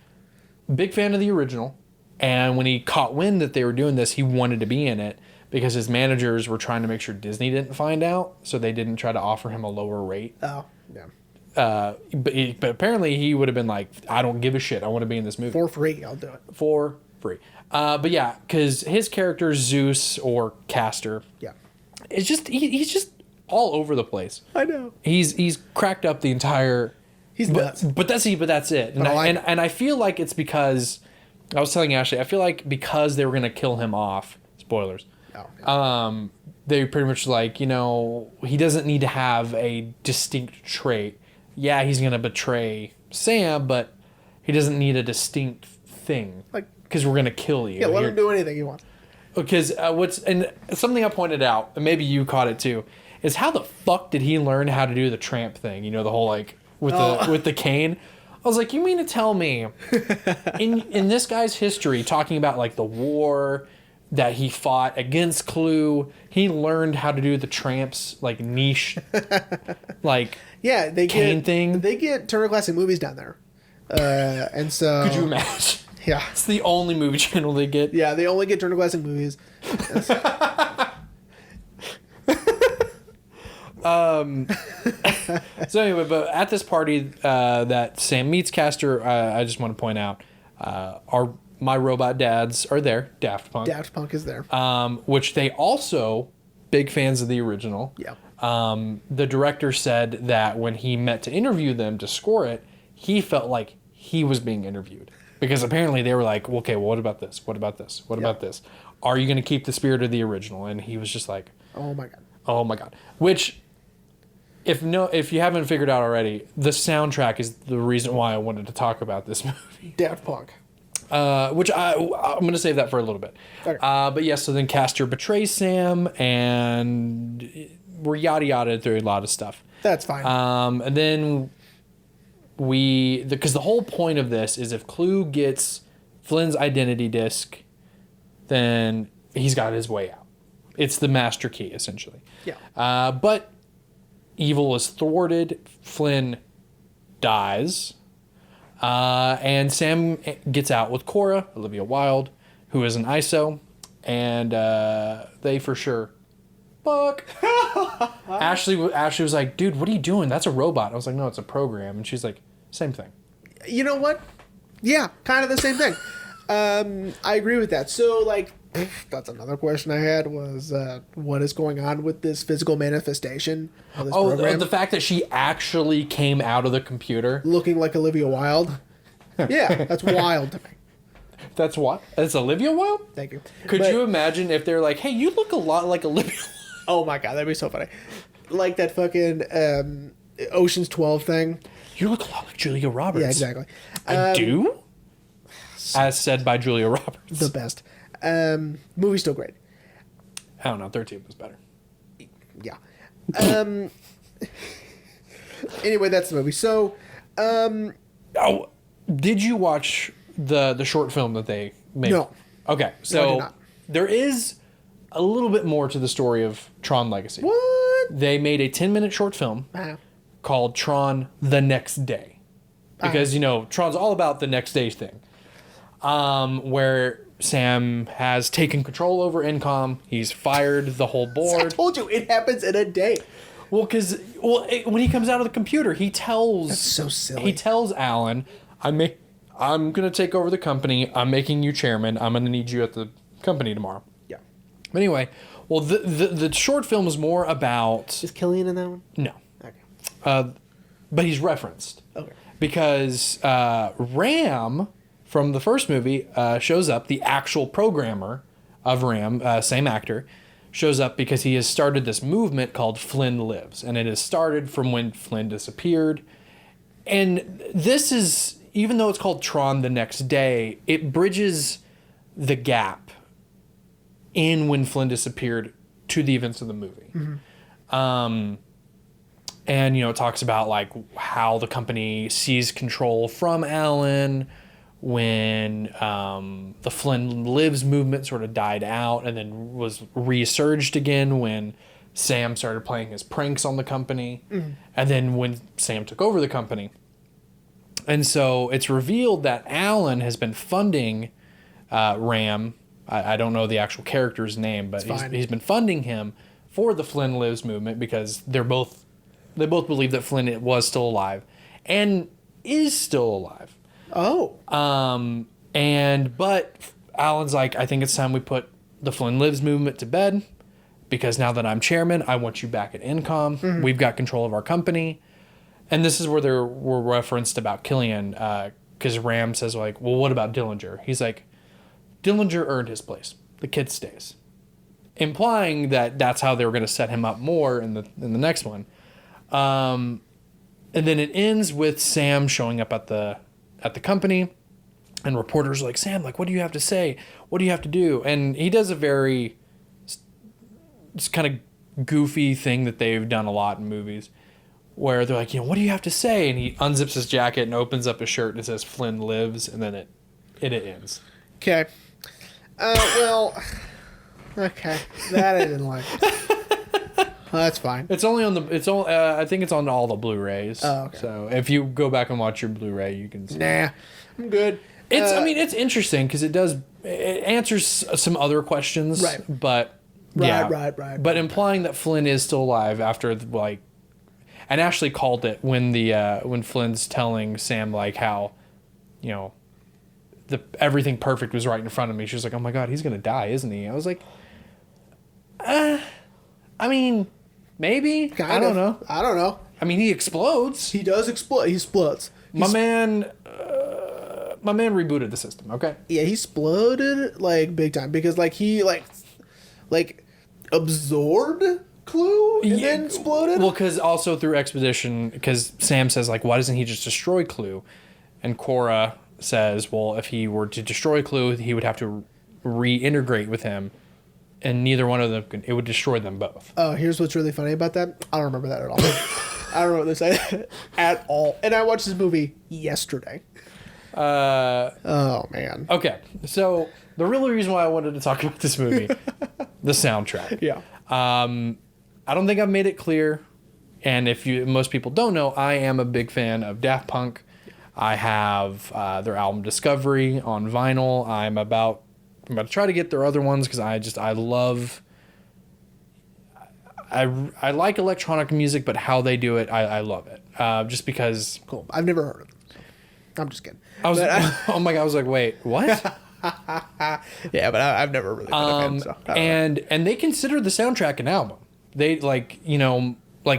a big fan of the original, and when he caught wind that they were doing this, he wanted to be in it because his managers were trying to make sure Disney didn't find out, so they didn't try to offer him a lower rate. Oh, yeah. But apparently he would have been like, I don't give a shit. I want to be in this movie For free, I'll do it. for free. But yeah, because his character Zeus or Castor, Yeah. it's just he's just all over the place. I know. He's cracked up the entire. He's nuts. But that's it. And I feel like it's because I was telling Ashley, I feel like because they were gonna kill him off. Spoilers. Oh, yeah. They pretty much like, he doesn't need to have a distinct trait. Yeah, he's gonna betray Sam, but he doesn't need a distinct thing. Like, because we're gonna kill you. yeah, let him do anything he wants. Because and something I pointed out, and maybe you caught it too, is how the fuck did he learn how to do the tramp thing? The whole like with the cane. I was like, you mean to tell me in this guy's history, talking about like the war that he fought against Clue, he learned how to do the tramps like niche like they cane thing. They get Turner Classic Movies down there, and so Could you imagine? Yeah, It's the only movie channel they get. yeah, they only get Turner Classic Movies. So anyway, but at this party that Sam meets Castor, I just want to point out, my robot dads are there. Daft Punk. Daft Punk is there. Which they also big fans of the original. Yeah. The director said that when he met to interview them to score it, he felt like he was being interviewed because apparently they were like, okay, well, what about this? What about this? What about this? Are you going to keep the spirit of the original? And he was just like, oh my god. oh my god. Which, if you haven't figured out already, the soundtrack is the reason why I wanted to talk about this movie. Daft Punk. Which I'm going to save that for a little bit. Okay. But yeah, so then Castor betrays Sam, and we're yada yada through a lot of stuff. That's fine. And then because the whole point of this is if Clue gets Flynn's identity disc, then he's got his way out. It's the master key, essentially. Yeah. But evil is thwarted. Flynn dies. And Sam gets out with Cora, Olivia Wilde, who is an ISO. And they for sure fuck. Ashley was like, dude, what are you doing? That's a robot. I was like, no, it's a program. And she's like, same thing. You know what? Yeah, kind of the same thing. I agree with that. So, like, that's another question I had was, what is going on with this physical manifestation of this program? The fact that she actually came out of the computer. Looking like Olivia Wilde. Yeah, that's wild to me. That's what? That's Olivia Wilde? Thank you. Could you imagine if they're like, hey, you look a lot like Olivia Wilde? Oh my god, that'd be so funny. Like that fucking Ocean's 12 thing. You look a lot like Julia Roberts. Yeah, exactly. I do? As said by Julia Roberts. The best. Movie's still great. I don't know. 13 was better. Yeah. Anyway, that's the movie. So, did you watch the short film that they made? No. Okay, No, I so did not. there is a little bit more to the story of Tron Legacy. What? They made a 10-minute short film called Tron the Next Day. Because, Tron's all about the next day thing. Where Sam has taken control over Incom. He's fired the whole I board. told you, it happens in a day. Well, when he comes out of the computer, he tells... That's so silly. He tells Alan, I'm going to take over the company. I'm making you chairman. I'm going to need you at the company tomorrow. Yeah. But anyway, well, the short film is more about... Is Killian in that one? No. Okay. but he's referenced. Okay. Because Ram from the first movie shows up, the actual programmer of Ram, same actor, shows up because he has started this movement called Flynn Lives. And it has started from when Flynn disappeared. And this is, even though it's called Tron the Next Day, it bridges the gap in when Flynn disappeared to the events of the movie. Mm-hmm. And, it talks about like how the company seized control from Alan when the Flynn Lives movement sort of died out and then was resurged again when Sam started playing his pranks on the company. Mm-hmm. And then when Sam took over the company. And so it's revealed that Alan has been funding Ram. I don't know the actual character's name, but he's been funding him for the Flynn Lives movement because they both believe that Flynn was still alive and is still alive. Oh. But Alan's like, I think it's time we put the Flynn Lives movement to bed because now that I'm chairman, I want you back at Incom. Mm-hmm. We've got control of our company. And this is where there were referenced about Killian, because Ram says like, well, what about Dillinger? He's like, Dillinger earned his place. The kid stays. Implying that that's how they were going to set him up more in the next one. And then it ends with Sam showing up at the company, and reporters are like, Sam, like, what do you have to say? What do you have to do? And he does a very just kind of goofy thing that they've done a lot in movies, where they're like, what do you have to say? And he unzips his jacket and opens up his shirt and it says Flynn Lives, and then it ends. Okay. Okay, that I didn't like. Well, that's fine. It's only on I think it's on all the Blu-rays. Oh, okay. So if you go back and watch your Blu-ray, you can see. Nah, I'm good. It's interesting because it answers some other questions. Right. But Right. But implying that Flynn is still alive after like, and Ashley called it when Flynn's telling Sam like how, everything perfect was right in front of me. She was like, oh my God, he's gonna die, isn't he? I was like, I mean, maybe. I don't know. I mean, he explodes. He does explode. He explodes. My man rebooted the system. Okay. Yeah, he exploded like big time because like he like absorbed Clue and then exploded. Well, because also through Expedition, because Sam says like, why doesn't he just destroy Clue? And Cora says, well, if he were to destroy Clue, he would have to reintegrate with him. And neither one of them it would destroy them both. Oh, here's what's really funny about that. I don't remember that at all. I don't know what they say at all. And I watched this movie yesterday. Oh, man. Okay. So the real reason why I wanted to talk about this movie, the soundtrack. Yeah. I don't think I've made it clear. And most people don't know, I am a big fan of Daft Punk. I have their album Discovery on vinyl. I'm about to try to get their other ones because I like electronic music, but how they do it, I love it. Just because. Cool. I've never heard of it. I'm just kidding. Oh my God, I was like, wait, what? Yeah, but I've never really been a fan. So and they consider the soundtrack an album. They like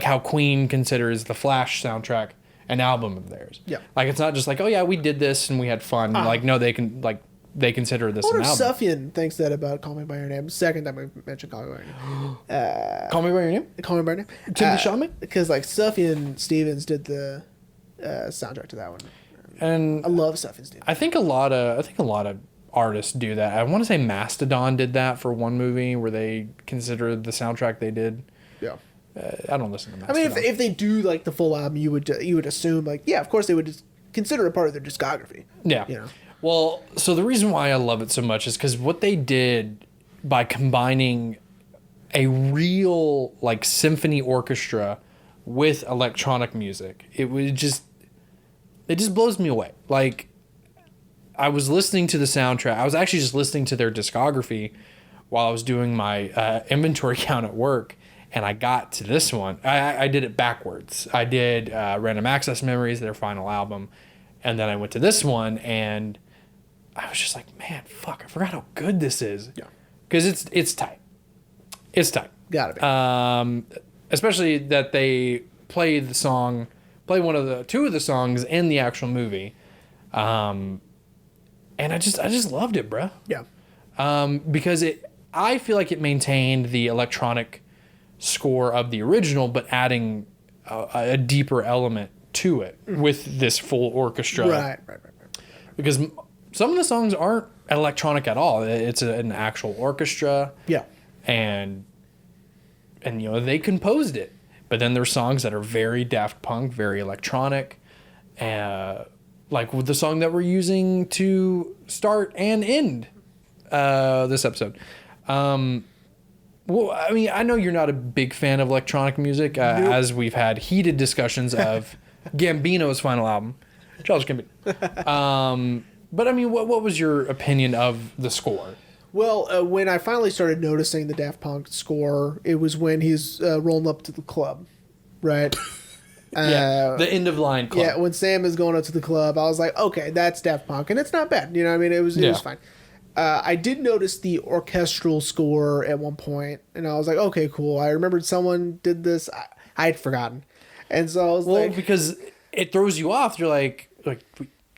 how Queen considers the Flash soundtrack an album of theirs. Yeah. Like it's not just like, oh yeah, we did this and we had fun. Like no, they consider this an album. Sufjan thinks that about Call Me By Your Name. Second time we mentioned Call Me By Your Name. Call Me By Your Name? Call Me By Your Name. Timothy Chalamet? Because like Sufjan Stevens did the soundtrack to that one. And I love Sufjan Stevens. I think a lot of artists do that. I want to say Mastodon did that for one movie where they considered the soundtrack they did. Yeah. I don't listen to Mastodon. I mean, if they do like the full album, you would assume like, yeah, of course they would just consider it part of their discography. Yeah. Well, so the reason why I love it so much is because what they did by combining a real like symphony orchestra with electronic music, it just blows me away. Like, I was listening to the soundtrack. I was actually just listening to their discography while I was doing my inventory count at work. And I got to this one. I did it backwards. I did Random Access Memories, their final album. And then I went to this one, and I was just like, man, fuck, I forgot how good this is. Yeah. Because it's tight. It's tight. Gotta be. Especially that they play one of two of the songs in the actual movie. And I just loved it, bro. Yeah. Because I feel like it maintained the electronic score of the original, but adding a deeper element to it with this full orchestra. Right. Because some of the songs aren't electronic at all. It's an actual orchestra. Yeah. And they composed it. But then there's songs that are very Daft Punk, very electronic. Like with the song that we're using to start and end this episode. Well, I mean, I know you're not a big fan of electronic music, as we've had heated discussions of Gambino's final album, Childish Gambino. But I mean, what was your opinion of the score? Well, when I finally started noticing the Daft Punk score, it was when he's rolling up to the club, right? Yeah, the end of line club. Yeah, when Sam is going up to the club, I was like, okay, that's Daft Punk, and it's not bad. You know what I mean? It was fine. I did notice the orchestral score at one point, and I was like, okay, cool. I remembered someone did this. I had forgotten. And so I was like... because it throws you off. You're like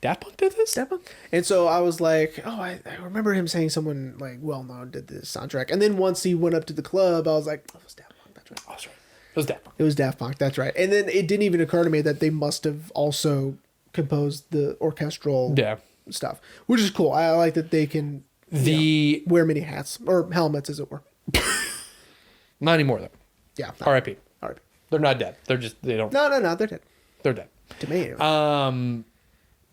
Daft Punk did this? Daft Punk? And so I was like, oh, I remember him saying someone, like, well-known did this soundtrack. And then once he went up to the club, I was like, oh, it was Daft Punk. That's right. Oh, that's right. It was Daft Punk. It was Daft Punk. That's right. And then it didn't even occur to me that they must have also composed the orchestral stuff, which is cool. I like that they can wear many hats, or helmets, as it were. Not anymore, though. Yeah. R.I.P. R.I.P. They're not dead. They don't. No, they're dead. They're dead. To me, anyway.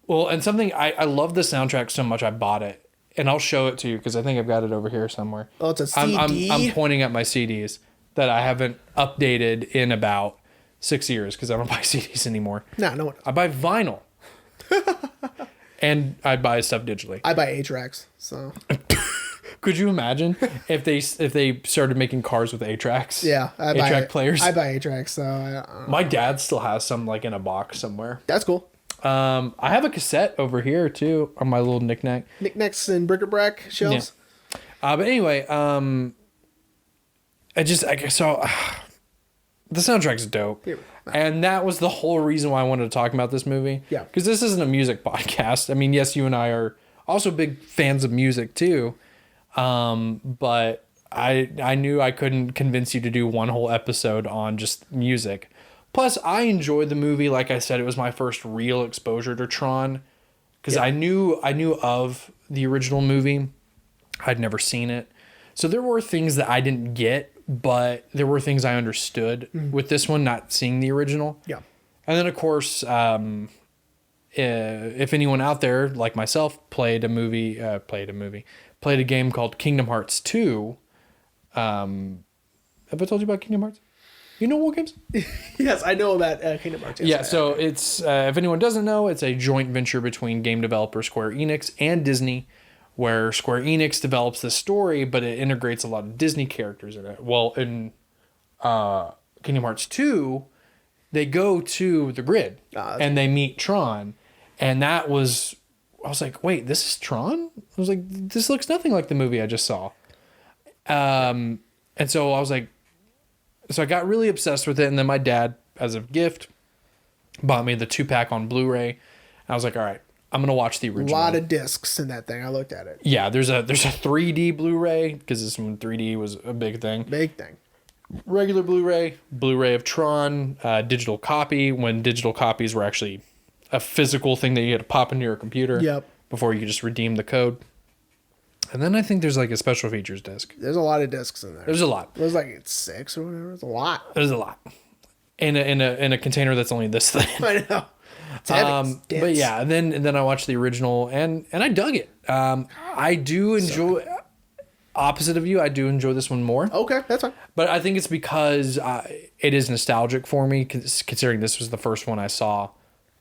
Well, and something, I love the soundtrack so much I bought it. And I'll show it to you because I think I've got it over here somewhere. Oh, it's a CD? I'm pointing at my CDs that I haven't updated in about 6 years because I don't buy CDs anymore. No one. I buy vinyl. And I buy stuff digitally. I buy 8-tracks, so... Could you imagine if they started making cars with 8-tracks? Yeah, 8-track players. I buy 8-tracks, so I don't know. My dad still has some like in a box somewhere. That's cool. I have a cassette over here too on my little knickknack. Knickknacks and bric-a-brac shelves. Yeah. But anyway, the soundtrack's dope. Yeah. And that was the whole reason why I wanted to talk about this movie. Yeah. Because this isn't a music podcast. I mean, yes, you and I are also big fans of music too. But I knew I couldn't convince you to do one whole episode on just music. Plus, I enjoyed the movie. Like I said, it was my first real exposure to Tron. Because I knew of the original movie. I'd never seen it. So there were things that I didn't get, but there were things I understood with this one, not seeing the original. Yeah. And then, of course, if anyone out there, like myself, played a game called Kingdom Hearts 2. Have I told you about Kingdom Hearts? You know what games? Yes, I know about Kingdom Hearts. Yes, yeah, so it's, if anyone doesn't know, it's a joint venture between game developer Square Enix and Disney, where Square Enix develops the story, but it integrates a lot of Disney characters in it. Well, in Kingdom Hearts 2, they go to the grid and they meet Tron. And I was like, wait, this is Tron? I was like, this looks nothing like the movie I just saw. And so I was like, so I got really obsessed with it. And then my dad, as a gift, bought me the 2-pack on Blu-ray. And I was like, all right, I'm going to watch the original. A lot of discs in that thing. I looked at it. Yeah, there's a 3D Blu-ray because this one 3D was a big thing. Big thing. Regular Blu-ray of Tron, digital copy when digital copies were actually a physical thing that you had to pop into your computer. Yep. Before you could just redeem the code. And then I think there's like a special features disc. There's a lot of discs in there. There's a lot. There's like 6 or whatever. There's a lot. There's a lot. In a container that's only this thin. I know. It's heavy. It's but yeah, and then I watched the original and I dug it. I do enjoy. Opposite of you, I do enjoy this one more. Okay, that's fine. But I think it's because it is nostalgic for me, considering this was the first one I saw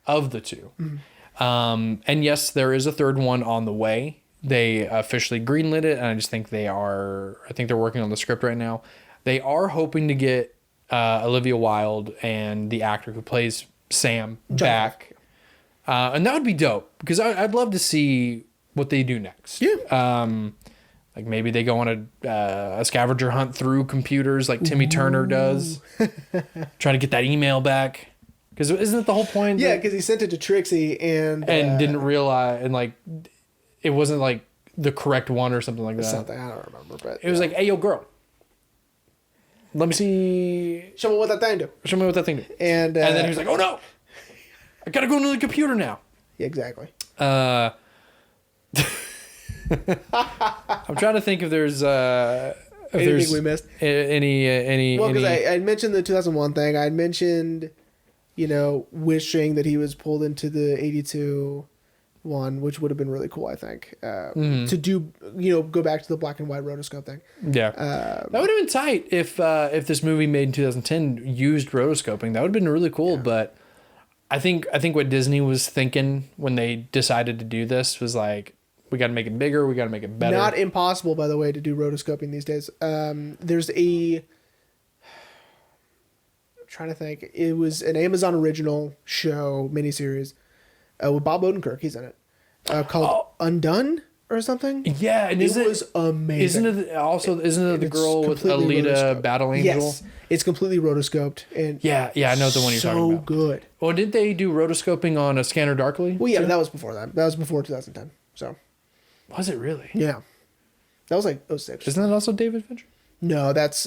of the two. Mm-hmm. And yes, there is a third one on the way. They officially greenlit it, and I just think they're working on the script right now. They are hoping to get Olivia Wilde and the actor who plays Sam back. And that would be dope, because I'd love to see what they do next. Yeah. Like maybe they go on a scavenger hunt through computers like Timmy Turner does, trying to get that email back. Because isn't it the whole point? Yeah, because he sent it to Trixie and didn't realize, and like it wasn't like the correct one or something like that. Something I don't remember, but it was like, "Hey, yo, girl, let me see. Show me what that thing do." Show me what that thing do. And then he was like, "Oh no, I gotta go into the computer now." Yeah, exactly. I'm trying to think if there's Anything we missed? Any Well, because I mentioned the 2001 thing. I mentioned, wishing that he was pulled into the 82 one, which would have been really cool, I think, to do, go back to the black and white rotoscope thing. Yeah. That would have been tight if this movie made in 2010 used rotoscoping. That would have been really cool, but I think what Disney was thinking when they decided to do this was like, we got to make it bigger. We got to make it better. Not impossible, by the way, to do rotoscoping these days. There's I'm trying to think. It was an Amazon original show miniseries with Bob Odenkirk. He's in it. Called Undone or something. Yeah, and it was amazing. Isn't it the girl with Alita Battle Angel? Yes, it's completely rotoscoped and yeah, I know the one you're talking about. So good. Well, didn't they do rotoscoping on a Scanner Darkly? Well, yeah, but that was before that. That was before 2010. So. Was it really? Yeah. That was like 06. Isn't that also David Fincher? No, that's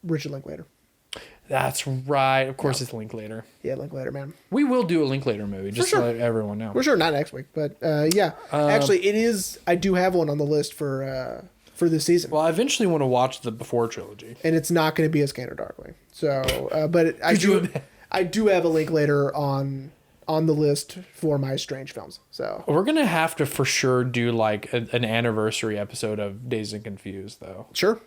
Richard Linklater. That's right. Of course, it's Linklater. Yeah, Linklater, man. We will do a Linklater movie, just to let everyone know. For sure, not next week, but yeah. Actually, it is. I do have one on the list for this season. Well, I eventually want to watch the Before trilogy, and it's not going to be a Scanner Darkly. So, but I do have a Linklater on the list for my Strange films. So we're gonna have to for sure do like an anniversary episode of Dazed and Confused, though. Sure.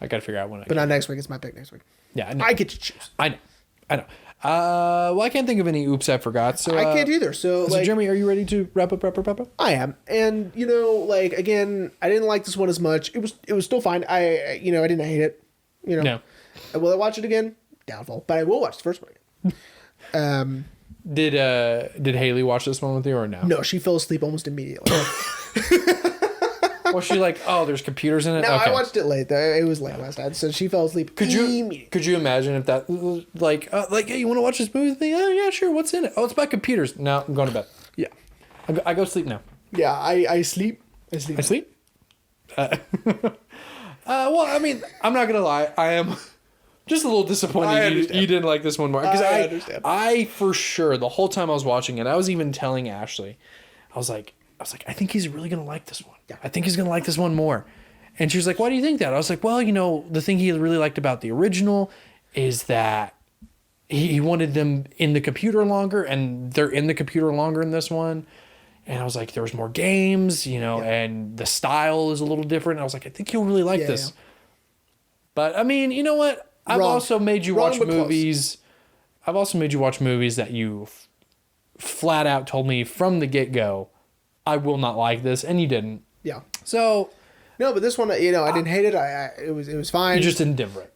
I gotta figure out when. But not next week. It's my pick next week. Yeah, I get to choose. I know. Well, I can't think of any oops I forgot. So I can't either. So Jeremy, are you ready to wrap up? I am. And again, I didn't like this one as much. It was still fine. I didn't hate it. No. Will I watch it again? Doubtful. But I will watch the first one again. Did Haley watch this one with you or no? No, she fell asleep almost immediately. Was she like, oh, there's computers in it? No, okay. I watched it late. It was late last night, so she fell asleep. Could you imagine if that like hey, you want to watch this movie thing? Oh yeah, sure. What's in it? Oh, it's about computers. No, I'm going to bed. Yeah, I go sleep now. Yeah, I sleep. I sleep. Well, I mean, I'm not gonna lie. I am just a little disappointed you didn't like this one more, because I understand. I for sure the whole time I was watching it, I was even telling Ashley, I was like, I think he's really gonna like this one. Yeah. I think he's gonna like this one more. And she was like, why do you think that? I was like, well, the thing he really liked about the original is that he wanted them in the computer longer, and they're in the computer longer in this one. And I was like, there was more games, and the style is a little different. And I was like, I think you'll really like this. Yeah. But I mean, you know what? I've also made you watch movies. I've also made you watch movies that you flat out told me from the get-go, I will not like this, and you didn't. Yeah. So no, but this one, I didn't hate it. It was fine. You're just indifferent.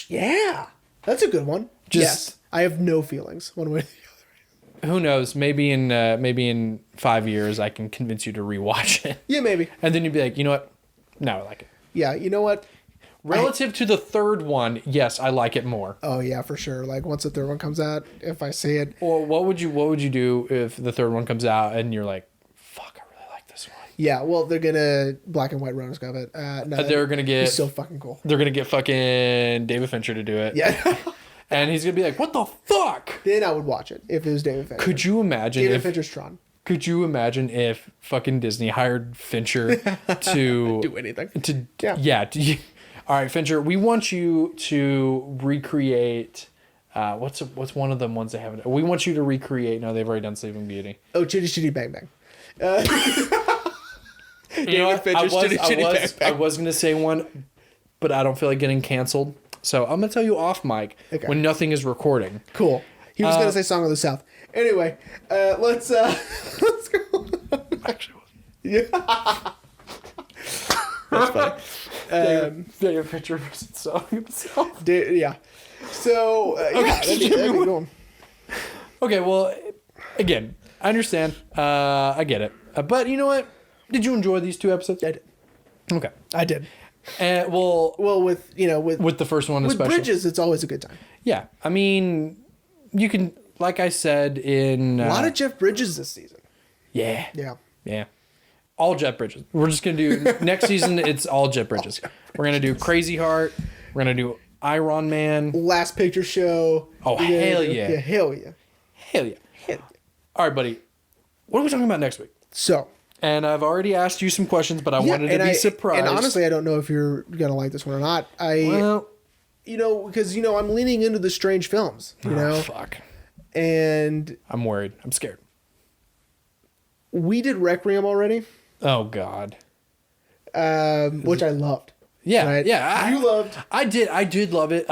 Yeah, that's a good one. Yes, I have no feelings one way or the other. Who knows? Maybe in 5 years I can convince you to rewatch it. Yeah, maybe. And then you'd be like, you know what? Now I like it. Yeah, you know what? Relative to the third one, yes, I like it more. Oh yeah, for sure. Like once the third one comes out, if I see it. Or what would you do if the third one comes out and you're like, fuck, I really like this one. Yeah, well, they're gonna black and white rotoscope it. No, they're gonna get so fucking cool. They're gonna get fucking David Fincher to do it. Yeah. And he's gonna be like, what the fuck? Then I would watch it if it was David Fincher. Could you imagine David Fincher's Tron. Could you imagine if fucking Disney hired Fincher to do anything? All right, Fincher, we want you to recreate. What's one of the ones they haven't? We want you to recreate. No, they've already done Sleeping Beauty. Oh, Chitty Chitty Bang Bang. I was gonna say one, but I don't feel like getting canceled, so I'm gonna tell you off mic when nothing is recording. Cool. He was gonna say Song of the South. Anyway, let's go. Actually, yeah. That's funny. David Fincher versus Song of the South. Yeah. So that'd be cool. Okay, well, again, I understand. I get it. But you know what? Did you enjoy these 2 episodes? I did. Okay. I did. Well, with the first one with especially. Bridges, it's always a good time. Yeah. I mean, you can, like I said in... a lot of Jeff Bridges this season. Yeah. Yeah. Yeah. All Jeff Bridges. We're just going to do... next season, it's all Jeff Bridges. We're going to do Crazy Heart. We're going to do Iron Man. Last Picture Show. Oh, hell yeah. Yeah, hell yeah. Hell yeah. All right, buddy. What are we talking about next week? So... And I've already asked you some questions, but I wanted to be surprised. And honestly, I don't know if you're going to like this one or not. Well... because, I'm leaning into the strange films, Fuck. And... I'm worried. I'm scared. We did Requiem already. Oh, God. Which I loved. Yeah, right? yeah. You loved. I did love it,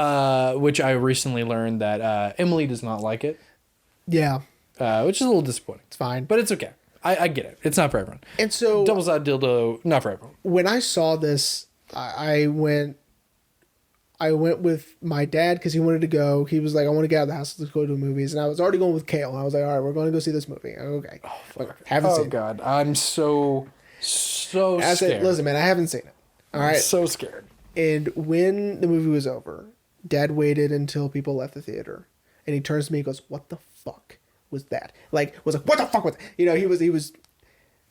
which I recently learned that Emily does not like it. Yeah. Which is a little disappointing. It's fine. But it's okay. I get it. It's not for everyone. And so... Double-sided dildo, not for everyone. When I saw this, I went with my dad because he wanted to go. He was like, I want to get out of the house. Let's go to the movies. And I was already going with Kale. And I was like, all right, we're going to go see this movie. Okay. Oh, fuck. Haven't seen God. I'm so scared. I said, listen, man, I haven't seen it. All right. I'm so scared. And when the movie was over, Dad waited until people left the theater. And he turns to me and goes, what the fuck was that? What the fuck was that? He was a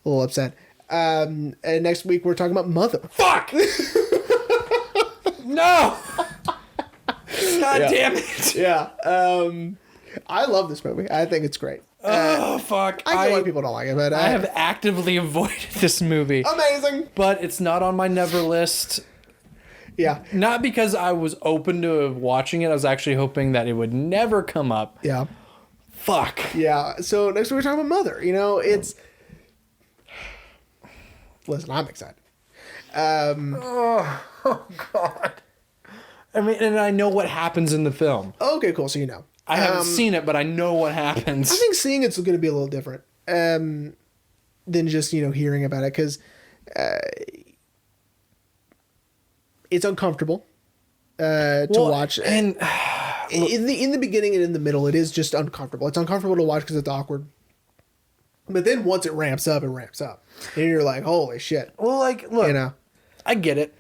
little upset. And next week we're talking about Mother. Fuck! No! God damn it. Yeah. I love this movie. I think it's great. Oh, fuck. I know why people don't like it, but I have actively avoided this movie. Amazing. But it's not on my never list. Yeah. Not because I was open to watching it. I was actually hoping that it would never come up. Yeah. Fuck. Yeah. So next week we're talking about Mother. It's... Listen, I'm excited. Oh, God. I mean, and I know what happens in the film. Okay, cool. So I haven't seen it, but I know what happens. I think seeing it's going to be a little different than just, hearing about it. Because it's uncomfortable to watch. And in the beginning and in the middle, it is just uncomfortable. It's uncomfortable to watch because it's awkward. But then once it ramps up, and you're like, holy shit. Well, look, I get it.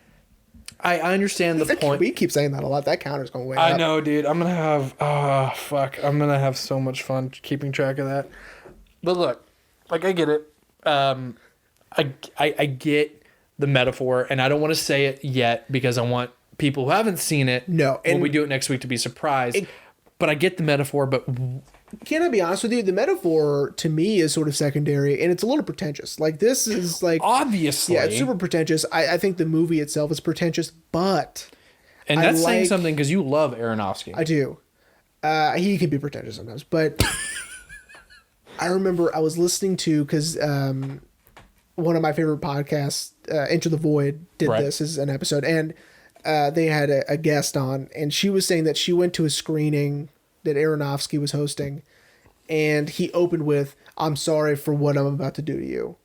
I understand the point. We keep saying that a lot. That counter's going way up. I know, dude. I'm going to have, I'm going to have so much fun keeping track of that. But look, I get it. I get the metaphor, and I don't want to say it yet because I want people who haven't seen it when we do it next week to be surprised. But I get the metaphor, but... Can I be honest with you? The metaphor to me is sort of secondary, and it's a little pretentious. This is obviously, yeah, it's super pretentious. I think the movie itself is pretentious, but and that's saying something because you love Aronofsky. I do. He can be pretentious sometimes, but I remember I was listening to because one of my favorite podcasts, Enter the Void, did this as an episode, and they had a guest on, and she was saying that she went to a screening that Aronofsky was hosting, and he opened with, "I'm sorry for what I'm about to do to you,"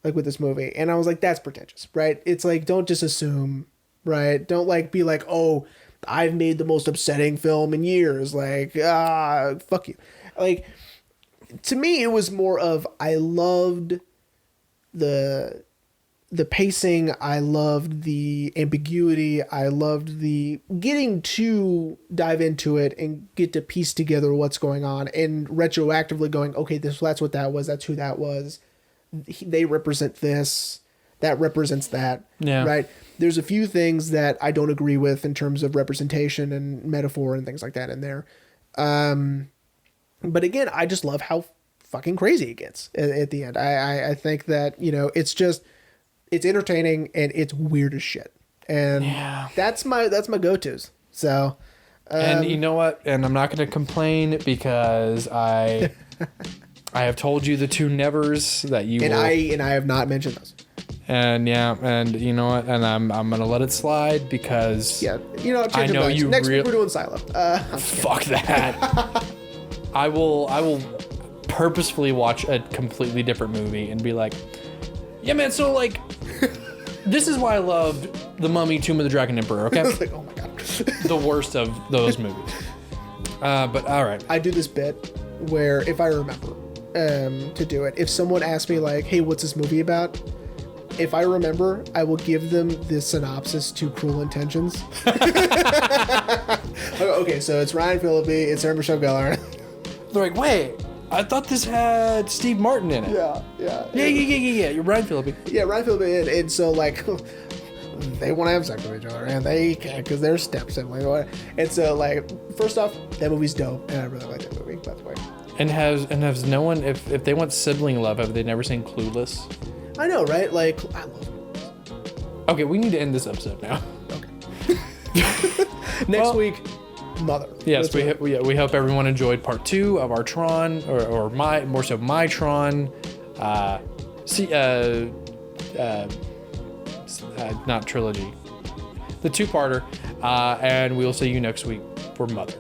with this movie. And I was like, that's pretentious, right? It's don't just assume, right? Don't be like, oh, I've made the most upsetting film in years. Fuck you. To me, it was more of, I loved the pacing, I loved the ambiguity, I loved the getting to dive into it and get to piece together what's going on and retroactively going, okay, that's what that was, that's who that was. They represent this, that represents that, right? There's a few things that I don't agree with in terms of representation and metaphor and things like that in there. But again, I just love how fucking crazy it gets at the end. I think that, it's entertaining and it's weird as shit. And that's my go-tos. So, and you know what? And I'm not going to complain because I have told you the two nevers that you and I have not mentioned those. And and you know what? And I'm going to let it slide because I know you next week we're doing Silo. Fuck that. I will purposefully watch a completely different movie and be like, yeah, man, so this is why I loved The Mummy, Tomb of the Dragon Emperor, okay? Oh my God. The worst of those movies. But all right. I do this bit where, if I remember to do it, if someone asks me hey, what's this movie about? if I remember, I will give them the synopsis to Cruel Intentions. Okay, so it's Ryan Phillippe, it's Sarah Michelle Gellar. They're like, wait, I thought this had Steve Martin in it. Yeah. You're Ryan Phillippe. Yeah, Ryan Phillippe, and so like they want to have sex with each other, and they can't because they're step siblings. And so like, first off, that movie's dope, and I really like that movie. By the way. And has no one, if they want sibling love, have they never seen Clueless? I know, right? Like, I love movies. Okay, we need to end this episode now. Okay. Next week, Mother. Yes, we hope everyone enjoyed part 2 of our Tron, or my Tron. Not trilogy, the 2-parter. And we'll see you next week for Mother.